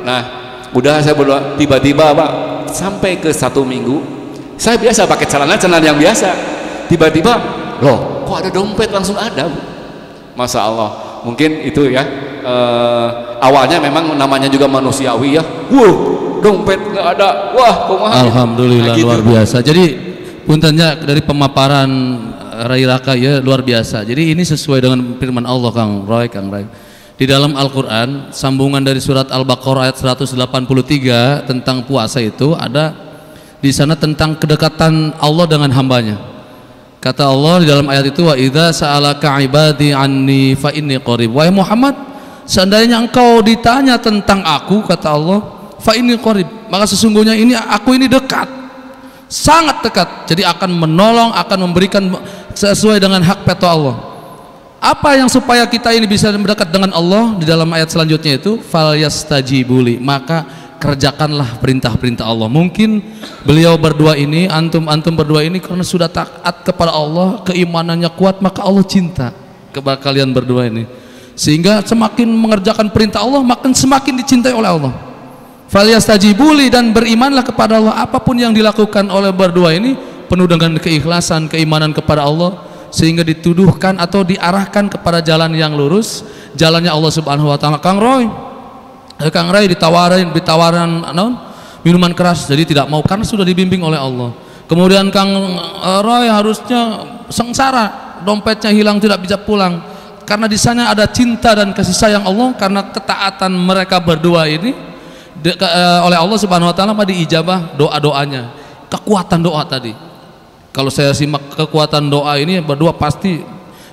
Nah, udah saya berdoa, tiba-tiba Pak, sampai ke 1 minggu saya biasa pakai celana yang biasa, tiba-tiba loh kok ada dompet, langsung ada Bu. Masya Allah, mungkin itu ya awalnya memang namanya juga manusiawi ya. Dompet nggak ada, wah kumaha. Alhamdulillah, gitu. Luar biasa. Jadi puntennya dari pemaparan Rai Raka ya luar biasa. Jadi ini sesuai dengan firman Allah Kang Rai. Di dalam Al-Quran, sambungan dari surat Al-Baqarah ayat 183 tentang puasa itu ada di sana tentang kedekatan Allah dengan hambanya. Kata Allah di dalam ayat itu, wa idza sa'alaka ibadi anni fa inni qarib. Wahai Muhammad, seandainya engkau ditanya tentang aku, kata Allah, fa inni qarib, maka sesungguhnya aku ini dekat, sangat dekat. Jadi akan menolong, akan memberikan sesuai dengan hak peto Allah. Apa yang supaya kita ini bisa mendekat dengan Allah? Di dalam ayat selanjutnya itu, fal yastajibuli, maka kerjakanlah perintah-perintah Allah. Mungkin beliau berdua ini, antum berdua ini karena sudah taat kepada Allah, keimanannya kuat, maka Allah cinta kepada kalian berdua ini, sehingga semakin mengerjakan perintah Allah, makin semakin dicintai oleh Allah. Fal yastajibuli, dan berimanlah kepada Allah. Apapun yang dilakukan oleh berdua ini penuh dengan keikhlasan, keimanan kepada Allah, sehingga dituduhkan atau diarahkan kepada jalan yang lurus, jalannya Allah Subhanahu wa taala. Kang Ray ditawaran minuman keras, jadi tidak mau karena sudah dibimbing oleh Allah. Kemudian Kang Roy harusnya sengsara, dompetnya hilang, tidak bisa pulang, karena di sana ada cinta dan kasih sayang Allah. Karena ketaatan mereka berdua ini oleh Allah Subhanahu wa taala diijabah doa-doanya. Kekuatan doa tadi, kalau saya simak kekuatan doa ini berdua pasti.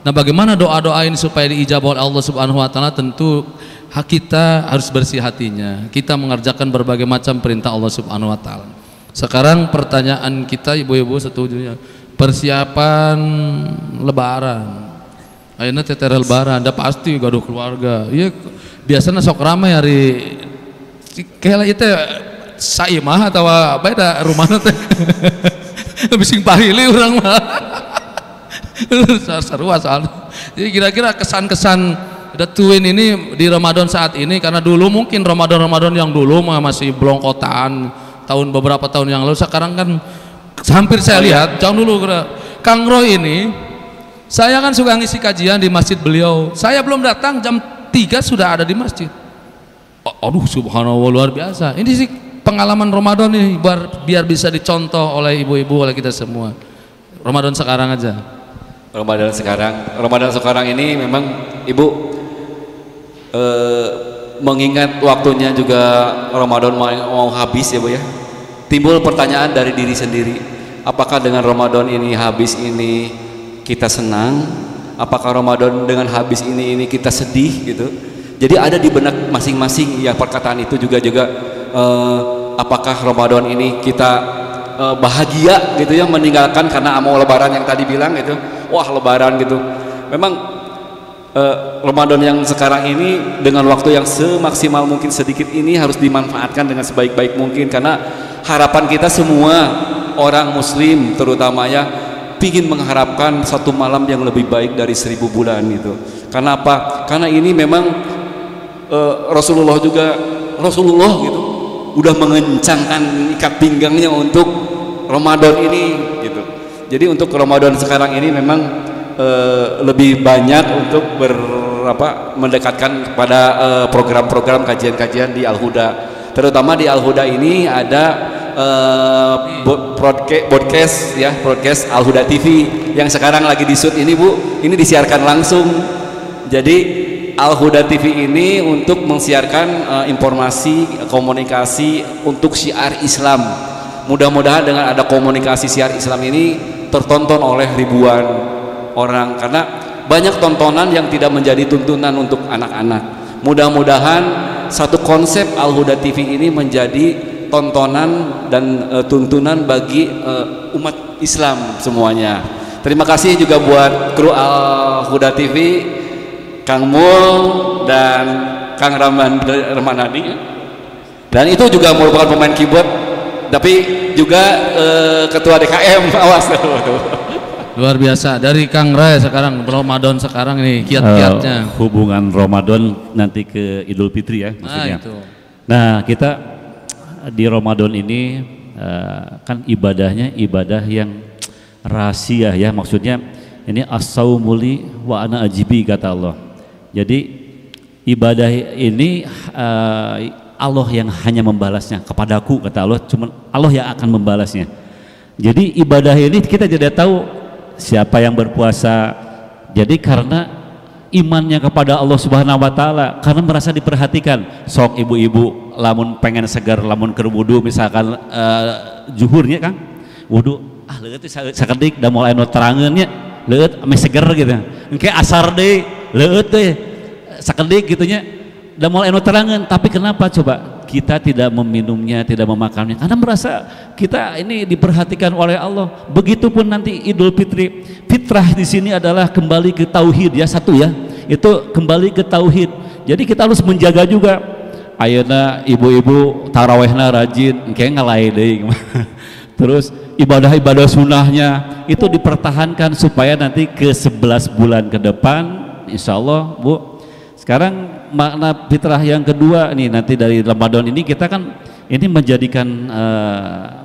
Nah, bagaimana doa-doa ini supaya diijabah oleh Allah Subhanahu wa taala? Tentu kita harus bersih hatinya, kita mengerjakan berbagai macam perintah Allah Subhanahu wa taala. Sekarang pertanyaan kita, ibu-ibu setujunya, persiapan lebaran. Ayeuna teh lebaran, da pasti gaduh keluarga. Iya, biasanya sok ramai hari kela itu saimah atau beda rumahna teh. Bising pahili urang mah. Seru asal. Jadi kira-kira kesan-kesan Datuin ini di Ramadan saat ini, karena dulu mungkin Ramadan yang dulu masih belongkotan beberapa tahun yang lalu. Sekarang kan hampir saya lihat jauh dulu. Kang Roy ini, saya kan suka ngisi kajian di masjid beliau. Saya belum datang jam 3 sudah ada di masjid. Aduh, subhanallah, luar biasa. Ini sih pengalaman Ramadan ini biar bisa dicontoh oleh ibu-ibu, oleh kita semua. Ramadan sekarang aja. Ramadan sekarang ini memang Ibu mengingat waktunya juga Ramadan mau habis ya Bu ya. Timbul pertanyaan dari diri sendiri, apakah dengan Ramadan ini habis ini kita senang? Apakah Ramadan dengan habis ini kita sedih gitu? Jadi ada di benak masing-masing ya perkataan itu juga apakah Ramadan ini kita bahagia gitu ya meninggalkan karena mau lebaran yang tadi bilang gitu, wah lebaran gitu. Memang Ramadan yang sekarang ini dengan waktu yang semaksimal mungkin sedikit ini harus dimanfaatkan dengan sebaik-baik mungkin, karena harapan kita semua orang muslim terutama ya ingin mengharapkan satu malam yang lebih baik dari 1000 bulan itu. Karena apa? Karena ini memang Rasulullah gitu udah mengencangkan ikat pinggangnya untuk Ramadan ini gitu. Jadi untuk Ramadan sekarang ini memang lebih banyak untuk mendekatkan kepada program-program kajian-kajian di Al-Huda. Terutama di Al-Huda ini ada broadcast Al-Huda TV yang sekarang lagi di-shoot ini Bu, ini disiarkan langsung. Jadi Al-Huda TV ini untuk mensiarkan informasi, komunikasi untuk syiar Islam. Mudah-mudahan dengan ada komunikasi syiar Islam ini tertonton oleh ribuan orang, karena banyak tontonan yang tidak menjadi tuntunan untuk anak-anak. Mudah-mudahan satu konsep Al-Huda TV ini menjadi tontonan dan tuntunan bagi umat Islam semuanya. Terima kasih juga buat kru Al-Huda TV, Kang Mul dan Kang Ramanadi. Dan itu juga merupakan pemain keyboard, tapi juga ketua DKM. Awas tuh. Luar biasa dari Kang Ray sekarang Ramadan sekarang ini kiat-kiatnya. Hubungan Ramadan nanti ke Idul Fitri ya maksudnya. Nah kita di Ramadan ini kan ibadahnya ibadah yang rahasia ya, maksudnya ini as-saumuli wa ana ajibi kata Allah. Jadi ibadah ini Allah yang hanya membalasnya, kepadaku kata Allah, cuma Allah yang akan membalasnya. Jadi ibadah ini kita tidak tahu siapa yang berpuasa. Jadi karena imannya kepada Allah Subhanahu wa taala, karena merasa diperhatikan. Sok ibu-ibu lamun pengen segar, lamun keur wudu misalkan zuhurnya Kang wudu leuit sakedik da mulai anu terangeun nya leuit ame seger gitu, engke asar deui leuit teh sakedik gitu nya da mulai anu terangeun. Tapi kenapa coba kita tidak meminumnya, tidak memakannya? Karena merasa kita ini diperhatikan oleh Allah. Begitupun nanti Idul Fitri. Fitrah di sini adalah kembali ke tauhid ya, satu ya. Itu kembali ke tauhid. Jadi kita harus menjaga juga. Ayeuna ibu-ibu tarawehna rajin, engke ngalae deui. Terus ibadah-ibadah sunnahnya itu dipertahankan supaya nanti ke 11 bulan ke depan insyaallah Bu. Sekarang makna fitrah yang kedua nih, nanti dari Ramadan ini kita kan ini menjadikan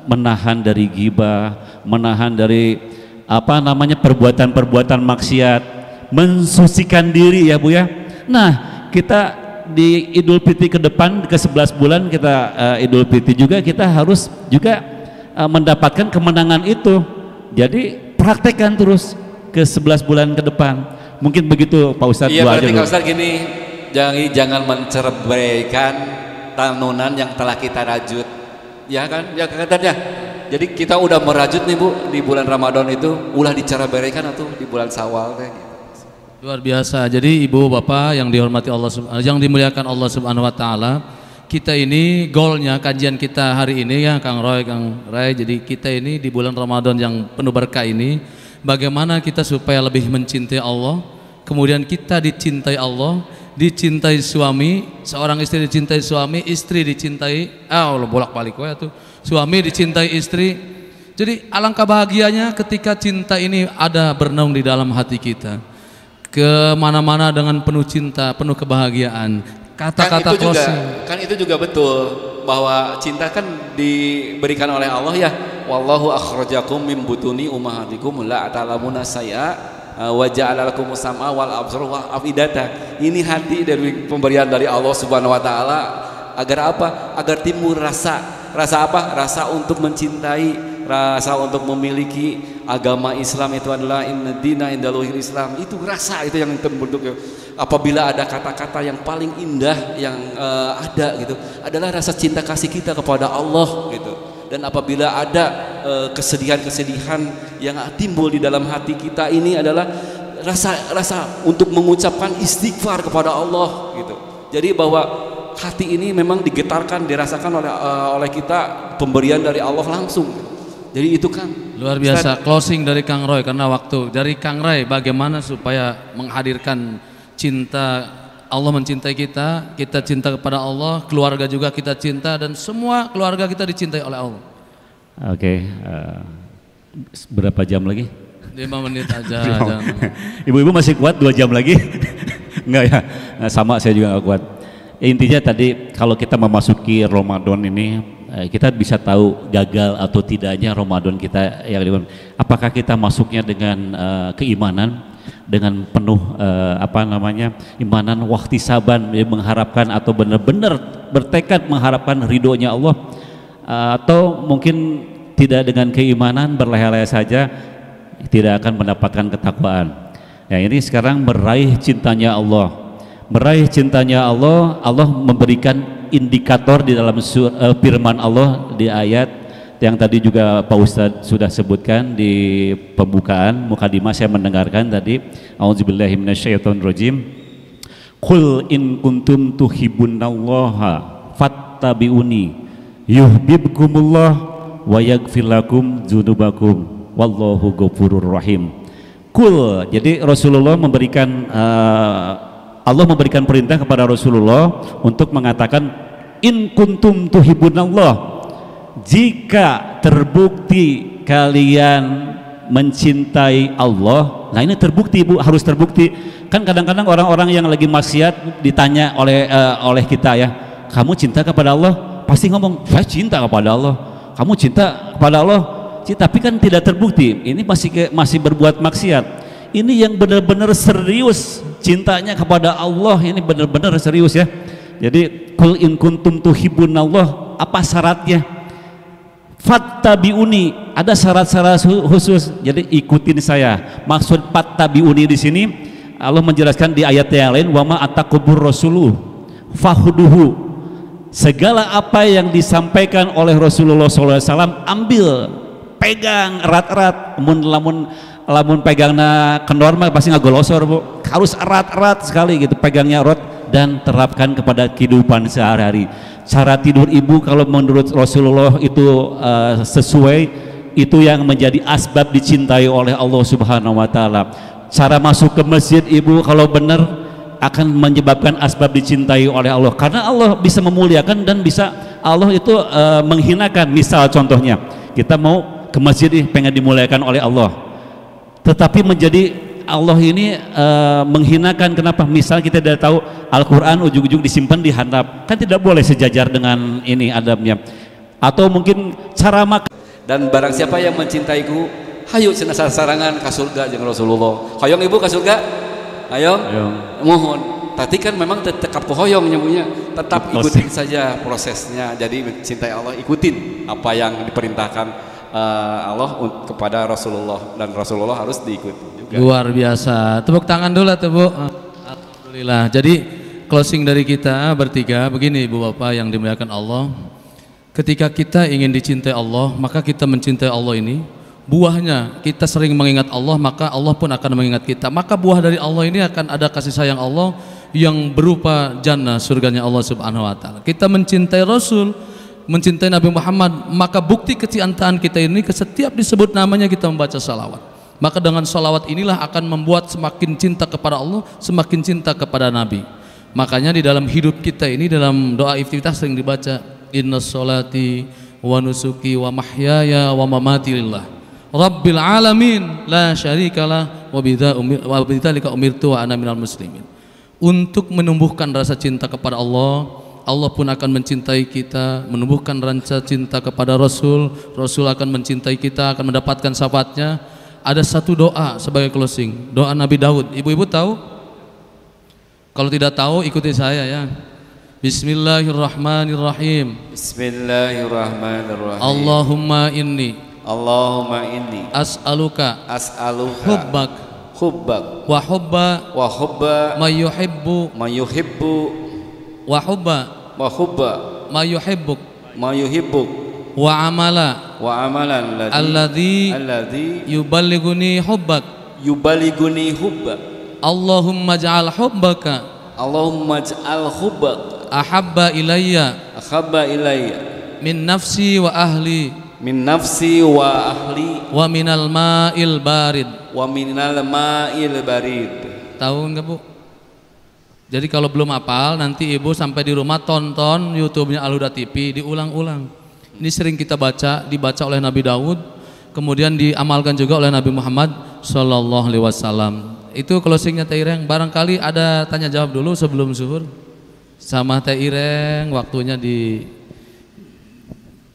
menahan dari ghibah, menahan dari perbuatan-perbuatan maksiat, mensucikan diri ya Bu ya. Nah kita di Idul Fitri ke depan ke 11 bulan kita Idul Fitri juga kita harus juga mendapatkan kemenangan itu. Jadi praktekkan terus ke 11 bulan ke depan. Mungkin begitu Pak Ustadz. Iya berarti Pak Ustadz gini, jangan menceraikan tanunan yang telah kita rajut, ya kan? Ya katanya. Jadi kita udah merajut nih Bu di bulan Ramadan itu, ulah diceraikan atau di bulan Syawal teh. Luar biasa. Jadi ibu bapak yang dihormati Allah, yang dimuliakan Allah Subhanahu Wa Taala, kita ini goalnya kajian kita hari ini ya Kang Ray. Jadi kita ini di bulan Ramadan yang penuh berkah ini, bagaimana kita supaya lebih mencintai Allah, kemudian kita dicintai Allah, dicintai suami, seorang istri dicintai suami, istri dicintai, bolak-balik tuh, suami dicintai istri. Jadi alangkah bahagianya ketika cinta ini ada bernaung di dalam hati kita, kemana-mana dengan penuh cinta, penuh kebahagiaan. Kata-kata closing kan itu juga betul bahwa cinta kan diberikan oleh Allah ya. Wallahu akhrajakum min butuni ummahatikum la ta'lamuna sayya wa ja'ala lakumus sam'a wal absara wal afidata. Ini hati dari pemberian dari Allah Subhanahu wa taala agar apa? Agar timbul rasa rasa apa? Rasa untuk mencintai, rasa untuk memiliki agama Islam itu adalah inna dina indallahi Islam. Itu rasa itu yang terbentuk. Apabila ada kata-kata yang paling indah yang ada gitu, adalah rasa cinta kasih kita kepada Allah gitu. Dan apabila ada kesedihan-kesedihan yang timbul di dalam hati kita, ini adalah rasa untuk mengucapkan istighfar kepada Allah gitu. Jadi bahwa hati ini memang digetarkan, dirasakan oleh kita pemberian dari Allah langsung. Jadi itu kan luar biasa. Closing dari Kang Roy karena waktu. Dari Kang Roy, bagaimana supaya menghadirkan cinta, Allah mencintai kita, kita cinta kepada Allah, keluarga juga kita cinta, dan semua keluarga kita dicintai oleh Allah. Oke, berapa jam lagi? 5 menit aja. Ibu-ibu masih kuat 2 jam lagi? Enggak ya? Nah, sama, saya juga enggak kuat. Intinya tadi kalau kita memasuki Ramadan ini, kita bisa tahu gagal atau tidaknya Ramadan kita yang apakah kita masuknya dengan keimanan, dengan penuh imanan wahtisaban, mengharapkan atau benar-benar bertekad mengharapkan ridhonya Allah, atau mungkin tidak dengan keimanan, berleha-leha saja, tidak akan mendapatkan ketakwaan. Ya, ini sekarang meraih cintanya Allah. Meraih cintanya Allah, Allah memberikan indikator di dalam firman Allah di ayat yang tadi juga Pak Ustadz sudah sebutkan di pembukaan mukadimah. Saya mendengarkan tadi, auzubillahi minasyaitonirrajim, qul in kuntum tuhibbunallaha fattabi'uni yuhibbukumullah wa yaghfir lakum dzunubakum wallahu ghafurur rahim. Qul, jadi Rasulullah memberikan Allah memberikan perintah kepada Rasulullah untuk mengatakan in kuntum tuhibbunallah, jika terbukti kalian mencintai Allah. Nah, ini terbukti, Bu, harus terbukti. Kan kadang-kadang orang-orang yang lagi maksiat ditanya oleh kita, ya, kamu cinta kepada Allah? Pasti ngomong, saya cinta kepada Allah. Kamu cinta kepada Allah? Tapi kan tidak terbukti. Ini masih berbuat maksiat. Ini yang benar-benar serius cintanya kepada Allah, ini benar-benar serius, ya. Jadi qul in kuntum tuhibbunallah, apa syaratnya? Fattabi'uni, ada syarat-syarat khusus. Jadi ikutin saya. Maksud fattabi'uni di sini Allah menjelaskan di ayat yang lain, wa ma ataqubur rasuluh fahuduhu. Segala apa yang disampaikan oleh Rasulullah SAW ambil, pegang erat-erat. Lamun pegangna kendor mah pasti ngagolosor, Bu. Harus erat-erat sekali gitu pegangnya erat, dan terapkan kepada kehidupan sehari-hari. Cara tidur ibu kalau menurut Rasulullah itu sesuai, itu yang menjadi asbab dicintai oleh Allah Subhanahu wa taala. Cara masuk ke masjid ibu kalau benar akan menyebabkan asbab dicintai oleh Allah, karena Allah bisa memuliakan dan bisa Allah itu menghinakan. Misal contohnya kita mau ke masjid pengen dimuliakan oleh Allah, tetapi menjadi Allah ini menghinakan. Kenapa? Misal kita tidak tahu Al-Quran ujung-ujung disimpan di handap, kan tidak boleh sejajar dengan ini adabnya. Atau mungkin cara makan. Dan barang siapa yang mencintaiku, hayu cenah sarangan ka surga jeung Rasulullah. Hoyong ibu ka surga? Hayong? Mohon. Tapi kan memang tetap hoyong nyamunya, tetap ikutin saja prosesnya. Jadi mencintai Allah, ikutin apa yang diperintahkan Allah kepada Rasulullah, dan Rasulullah harus diikuti juga. Luar biasa. Tepuk tangan dulu tuh, Bu. Alhamdulillah. Jadi closing dari kita bertiga begini, Ibu Bapak yang dimuliakan Allah. Ketika kita ingin dicintai Allah, maka kita mencintai Allah ini. Buahnya kita sering mengingat Allah, maka Allah pun akan mengingat kita. Maka buah dari Allah ini akan ada kasih sayang Allah yang berupa jannah, surganya Allah Subhanahu wa taala. Kita mencintai Rasul, mencintai Nabi Muhammad, maka bukti kecintaan kita ini setiap disebut namanya kita membaca salawat. Maka dengan salawat inilah akan membuat semakin cinta kepada Allah, semakin cinta kepada Nabi. Makanya di dalam hidup kita ini, dalam doa iftitah sering dibaca, inna sholati wa nusuki wa mahyaya wa mamati lillah Rabbil alamin la syarikalah wa bidzalika umirtu wa ana minal muslimin. Untuk menumbuhkan rasa cinta kepada Allah, Allah pun akan mencintai kita, menumbuhkan rasa cinta kepada Rasul, Rasul akan mencintai kita, akan mendapatkan syafaatnya. Ada satu doa sebagai closing, doa Nabi Daud. Ibu-ibu tahu? Kalau tidak tahu ikuti saya, ya. Bismillahirrahmanirrahim. Bismillahirrahmanirrahim. Allahumma inni as'aluka hubbak wa hubba ma yuhibbu wa hubba ma yuhibbuk wa amalan alladhi yuballighuni hubbak Allahumma ij'al hubbaka ahabba ilayya min nafsi wa ahli wa minal ma'il barid. Tahu nggak Bu? Jadi kalau belum hafal nanti ibu sampai di rumah tonton YouTube-nya Al-Huda TV diulang-ulang. Ini sering kita dibaca oleh Nabi Daud, kemudian diamalkan juga oleh Nabi Muhammad Sallallahu Alaihi Wasallam. Itu closingnya Teh Ireng. Barangkali ada tanya jawab dulu sebelum zuhur sama Teh Ireng, waktunya di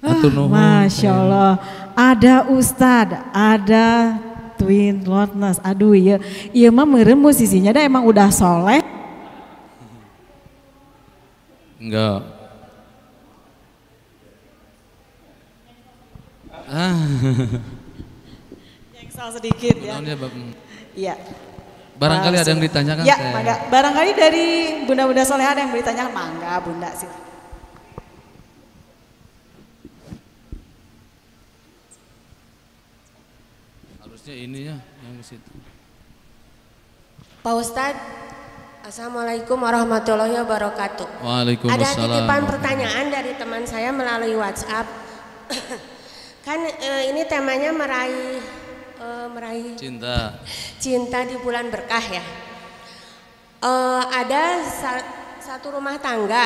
Masya Allah, ada Ustadz, ada Twin Lotness. Aduh iya mah meureun musisinya dah emang udah soleh. Enggak. Nyengsel sedikit ya. Iya. Barangkali ada yang ditanyakan. Ya, mangga. Barangkali dari bunda-bunda soleh ada yang ditanyakan, mangga bunda sih. Harusnya ininya yang di situ. Pak Ustadz, Assalamualaikum warahmatullahi wabarakatuh. Waalaikumsalam. Ada titipan pertanyaan dari teman saya melalui WhatsApp. Kan ini temanya meraih cinta di bulan berkah ya. Ada satu rumah tangga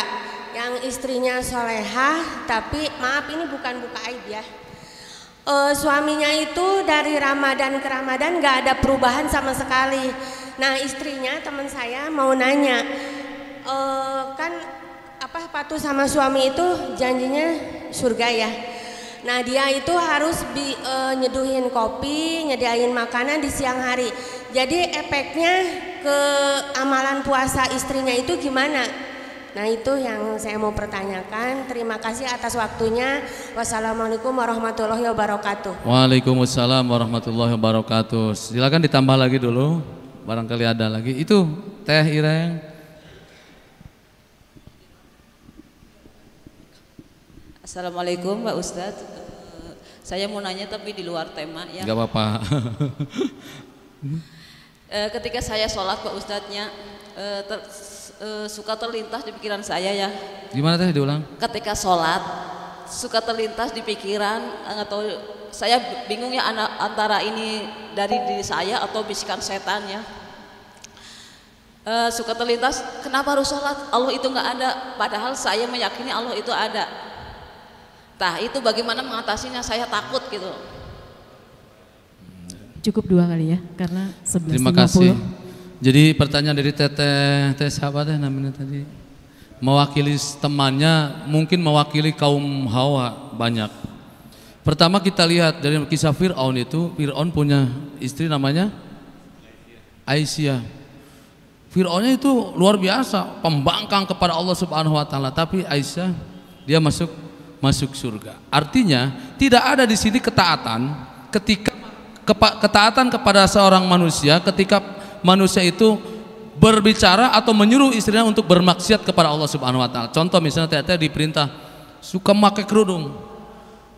yang istrinya solehah, tapi maaf ini bukan buka aib ya. Suaminya itu dari Ramadan ke Ramadan gak ada perubahan sama sekali. Nah istrinya, teman saya mau nanya, kan patuh sama suami itu janjinya surga ya. Nah dia itu harus nyeduhin kopi, nyediain makanan di siang hari. Jadi efeknya ke amalan puasa istrinya itu gimana? Nah itu yang saya mau pertanyakan. Terima kasih atas waktunya. Wassalamualaikum warahmatullahi wabarakatuh. Waalaikumsalam warahmatullahi wabarakatuh. Silakan ditambah lagi dulu, barangkali ada lagi. Itu Teh Ireng. Assalamualaikum Pak Ustadz. Saya mau nanya tapi di luar tema ya. Gak apa-apa. Ketika saya sholat Pak Ustadznya suka terlintas di pikiran saya ya. Gimana Teh, diulang? Ketika sholat suka terlintas di pikiran, atau saya bingung ya antara ini dari diri saya atau bisikan setan ya. Suka terlintas, kenapa harus sholat? Allah itu nggak ada, padahal saya meyakini Allah itu ada. Nah itu bagaimana mengatasinya? Saya takut gitu. Cukup 2 kali ya, karena 11.50. Terima kasih. Jadi pertanyaan dari Teteh siapa teh namanya tadi? Mewakili temannya, mungkin mewakili kaum Hawa banyak. Pertama kita lihat dari kisah Fir'aun itu, Fir'aun punya istri namanya Aisyah. Fir'aunnya itu luar biasa, pembangkang kepada Allah Subhanahu wa taala, tapi Aisyah dia masuk surga. Artinya tidak ada di sini ketaatan ketaatan kepada seorang manusia ketika manusia itu berbicara atau menyuruh istrinya untuk bermaksiat kepada Allah Subhanahu wa taala. Contoh misalnya Teteh diperintah suka memakai kerudung.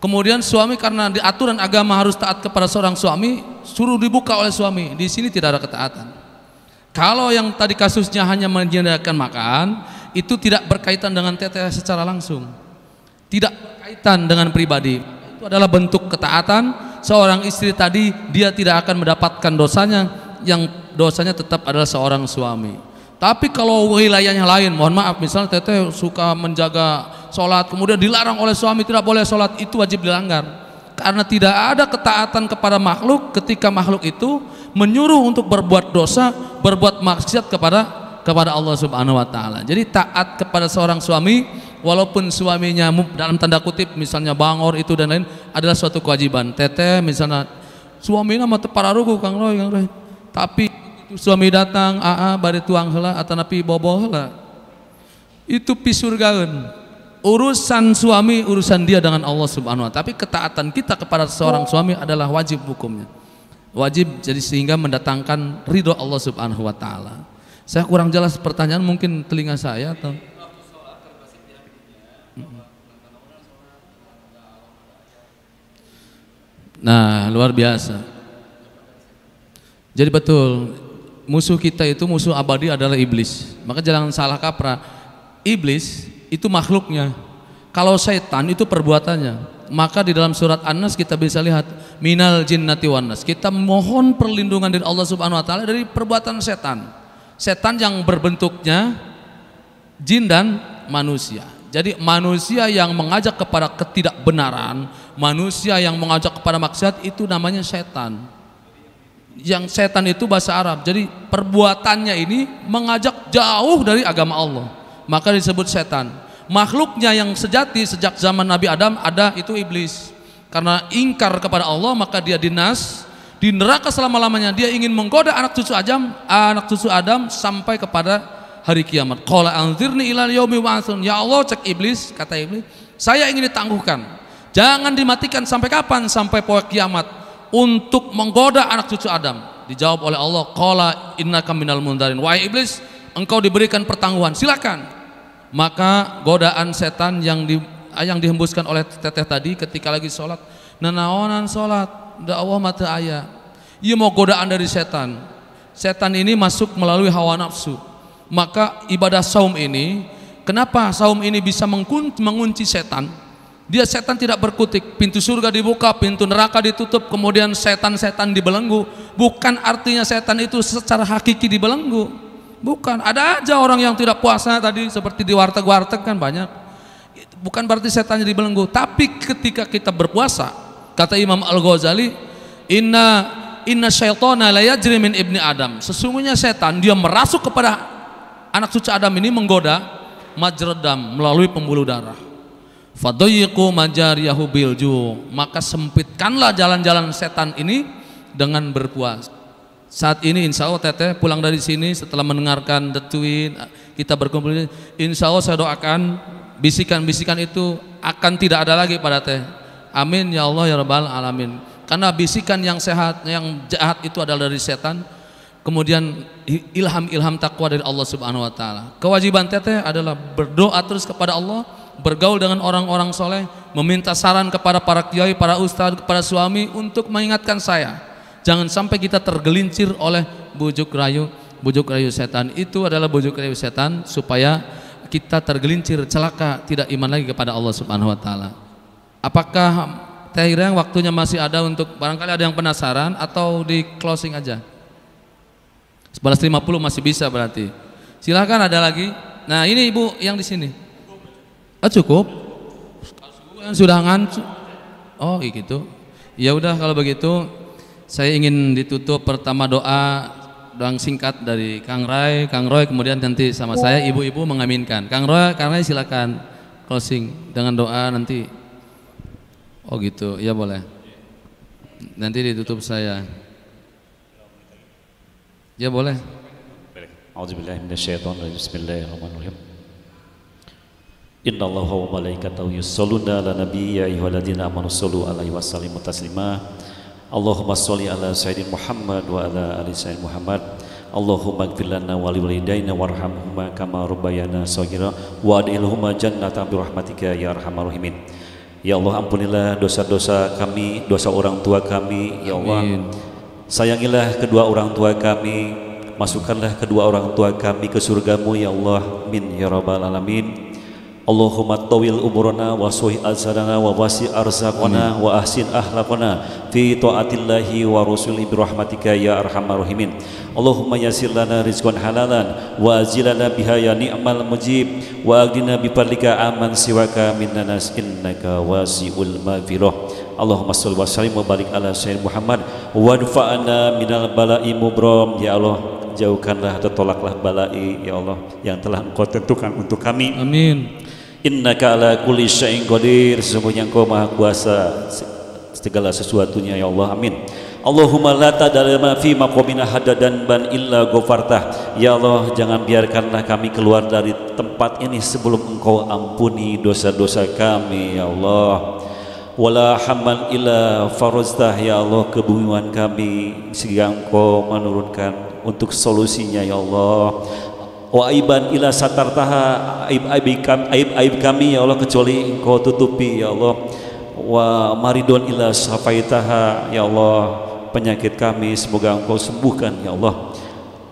Kemudian suami karena di aturan agama harus taat kepada seorang suami, suruh dibuka oleh suami. Di sini tidak ada ketaatan. Kalau yang tadi kasusnya hanya menyediakan makan, itu tidak berkaitan dengan Teteh secara langsung. Tidak berkaitan dengan pribadi. Itu adalah bentuk ketaatan seorang istri tadi, dia tidak akan mendapatkan dosanya, yang dosanya tetap adalah seorang suami. Tapi kalau wilayahnya lain, mohon maaf, misalnya Teteh suka menjaga sholat, kemudian dilarang oleh suami tidak boleh sholat, itu wajib dilanggar. Karena tidak ada ketaatan kepada makhluk ketika makhluk itu menyuruh untuk berbuat dosa, berbuat maksiat kepada Allah Subhanahu wa taala. Jadi taat kepada seorang suami, walaupun suaminya dalam tanda kutip misalnya bangor itu dan lain, adalah suatu kewajiban. Teteh misalnya suaminya mah teu pararugu Kang Roy. Tapi suami datang bari tuang heula atanapi boboh heula. itu pisurgaeun. Urusan suami urusan dia dengan Allah Subhanahu wa taala. Tapi ketaatan kita kepada seorang suami adalah wajib hukumnya. Wajib, jadi sehingga mendatangkan ridho Allah Subhanahu wa taala. Saya kurang jelas pertanyaan, mungkin telinga saya atau nah, luar biasa. Jadi betul, musuh kita itu, musuh abadi adalah iblis. Maka jangan salah kaprah. Iblis itu makhluknya. Kalau setan itu perbuatannya. Maka di dalam surat An-Nas kita bisa lihat minal jinnati wan nas. Kita mohon perlindungan dari Allah Subhanahu wa taala dari perbuatan setan. Setan yang berbentuknya jin dan manusia. Jadi manusia yang mengajak kepada ketidakbenaran, manusia yang mengajak kepada maksiat itu namanya setan. Yang setan itu bahasa Arab. Jadi perbuatannya ini mengajak jauh dari agama Allah. Maka disebut setan. Makhluknya yang sejati sejak zaman Nabi Adam ada itu iblis. Karena ingkar kepada Allah maka dia dinas di neraka selama-lamanya. Dia ingin menggoda anak cucu Adam sampai kepada hari kiamat. Qala anzirni ila yaumi yub'atsun. Ya Allah, cek iblis, kata iblis, saya ingin ditangguhkan. Jangan dimatikan sampai kapan? Sampai pokok kiamat untuk menggoda anak cucu Adam. Dijawab oleh Allah, qala innaka minal mundarin. Wahai iblis, engkau diberikan pertangguhan, silakan. Maka godaan setan yang dihembuskan oleh teteh tadi ketika lagi sholat, nanaonan sholat, dakwah mata ayah. Ia mau godaan dari setan. Setan ini masuk melalui hawa nafsu. Maka ibadah saum ini, kenapa saum ini bisa mengunci setan? Dia setan tidak berkutik, pintu surga dibuka, pintu neraka ditutup, kemudian setan-setan dibelenggu. Bukan artinya setan itu secara hakiki dibelenggu. Bukan, ada aja orang yang tidak puasa tadi seperti di warteg-warteg kan banyak. Bukan berarti setannya dibelenggu, tapi ketika kita berpuasa, kata Imam Al-Ghazali, inna syaitana la yajri min ibni Adam. Sesungguhnya setan dia merasuk kepada anak cucu Adam ini, menggoda majradam melalui pembuluh darah. Fadayyiqu majariyahu bilju. Maka sempitkanlah jalan-jalan setan ini dengan berpuasa. Saat ini insya Allah teteh pulang dari sini setelah mendengarkan The Twin, kita berkumpul ini, insya Allah saya doakan bisikan-bisikan itu akan tidak ada lagi pada teh. Amin ya Allah ya Rabbal Alamin. Karena bisikan yang sehat, yang jahat itu adalah dari setan. Kemudian ilham takwa dari Allah Subhanahu wa taala. Kewajiban teteh adalah berdoa terus kepada Allah, bergaul dengan orang-orang soleh, meminta saran kepada para kiai, para ustadz, kepada suami untuk mengingatkan saya. Jangan sampai kita tergelincir oleh bujuk rayu setan. Itu adalah bujuk rayu setan supaya kita tergelincir, celaka, tidak iman lagi kepada Allah Subhanahu wa taala. Apakah Teh Ireng waktunya masih ada untuk barangkali ada yang penasaran atau di closing aja? 11.50 masih bisa berarti. Silahkan ada lagi. Nah ini ibu yang di sini. Cukup. Sudah ngantuk. Oh gitu. Ya udah kalau begitu saya ingin ditutup pertama doa singkat dari Kang Roy, kemudian nanti sama saya ibu-ibu mengaminkan. Kang Roy silakan closing dengan doa nanti. Oh gitu. Ya boleh. Nanti ditutup saya. Ya boleh. A'udzubillahi minasyaitonirrajim. Bismillahirrahmanirrahim. Innallaha wa malaikatahu yusholluna 'alan nabiyyi ya ayyuhalladzina amanu shollu 'alaihi wa sallimu taslima. Allahumma sholli ala sayyidina Muhammad wa ala ali sayyidina Muhammad. Allahumma ighfir lana wa liwalidayna warhamhuma kama rabbayana shaghira wa adkhilhuma jannatan bi rahmatika ya arhamar rahimin. Ya Allah, ampunilah dosa-dosa kami, dosa orang tua kami, ya Allah. Amin. Sayangilah kedua orang tua kami, masukkanlah kedua orang tua kami ke surgamu ya Allah, amin ya rabbal alamin. Allahumma tawil umurana wa suhi azharana wa wasi arzaqana wa ahsin ahlaqana fi ta'atillahi wa rasuli birahmatika ya arhamar rahimin. Allahumma yassir lana rizqan halalan wa azilana biha ya ni'mal mujib wa aghdina bi fadlika aman siwaka minna nas innaka wasi'ul maghfirah. Allahumma shalli wa sallim wa barik ala sayyidina Muhammad wa dfa'ana minal bala'i mubram. Ya Allah, jauhkanlah atau tolaklah balai ya Allah yang telah Engkau tentukan untuk kami. Amin. Innaka ala kulli syai'in qadir. Sesungguhnya Engkau maha kuasa segala sesuatunya ya Allah. Amin. Allahumma la tadalama fi maqamina hadadan ban illa ghafartah. Ya Allah, jangan biarkanlah kami keluar dari tempat ini sebelum Engkau ampuni dosa-dosa kami ya Allah. Wala hamman illa farajtah. Ya Allah, kebingungan kami sehingga Engkau menurunkan untuk solusinya ya Allah. Wa aiban ila satartaha, aib kami ya Allah kecuali Engkau tutupi ya Allah. Wa maridun ila syafaitaha, ya Allah, penyakit kami semoga Engkau sembuhkan ya Allah.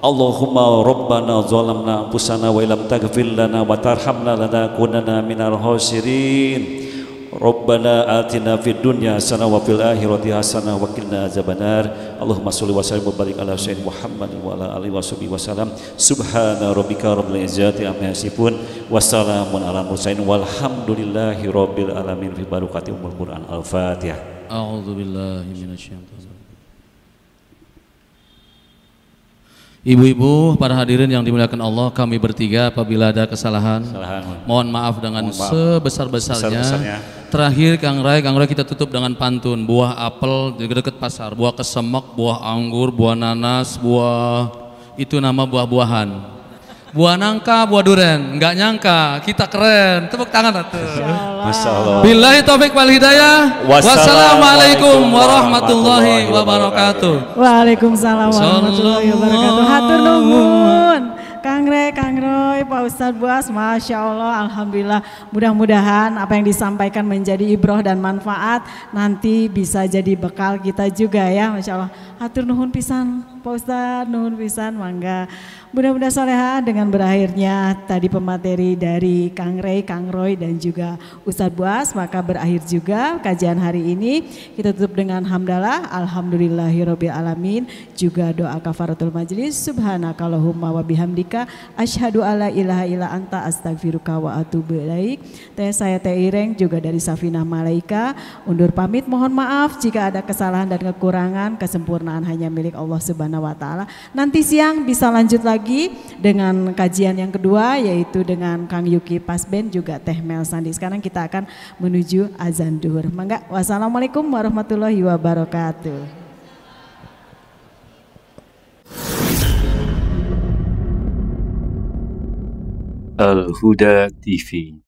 Allahumma rabbana zalamna anfusana wa illam taghfir lana wa tarhamna lanakunanna minal khasirin. Rabbana atina fid dunya hasanah wa fil akhirati hasanah wa qina azabannar. Allahumma shalli wa sallim wa barik ala sayyidina Muhammad wa ala alihi washabihi wasallam. Subhana rabbika rabbil izzati amma yasifun wa salamun ala mursalin walhamdulillahi rabbil alamin. Fi barakati ummul Quran. Al-Fatihah. A'udzu billahi minasyaitonir rajim. Ibu-ibu, para hadirin yang dimuliakan Allah, kami bertiga apabila ada kesalahan, mohon maaf dengan sebesar-besarnya. Terakhir Kang Rai kita tutup dengan pantun. Buah apel di dekat pasar, buah kesemek, buah anggur, buah nanas, buah itu nama buah-buahan. Buah nangka, buah duren, enggak nyangka kita keren. Tepuk tangan atuh. Masyaallah. Billahi taufik wal hidayah. Wassalamualaikum warahmatullahi wabarakatuh. Waalaikumsalam warahmatullahi wabarakatuh. Hatur nuhun. Kang Roy, Pak Ustadz Buas, Masya Allah, Alhamdulillah. Mudah-mudahan apa yang disampaikan menjadi ibroh dan manfaat, nanti bisa jadi bekal kita juga ya, Masya Allah. Hatur nuhun pisan, Pak Ustadz, nuhun pisan, mangga. Mudah-mudahan soleha dengan berakhirnya tadi pemateri dari Kang Roy dan juga Ustadz Buas, maka berakhir juga kajian hari ini. Kita tutup dengan hamdalah, alhamdulillahirabbil alamin, juga doa kafaratul majlis. Subhanakallahumma wa bihamdika asyhadu alla ilaha illa anta astaghfiruka wa atubu ilaik. Saya Teh Ireng juga dari Safinah Malaika undur pamit, mohon maaf jika ada kesalahan dan kekurangan. Kesempurnaan hanya milik Allah Subhanahu wa taala. Nanti siang bisa lanjut lagi dengan kajian yang kedua, yaitu dengan Kang Yuki Pasben juga Teh Mel Sandi. Sekarang kita akan menuju azan duhur. Mangga, wassalamualaikum warahmatullahi wabarakatuh. Al-Huda TV.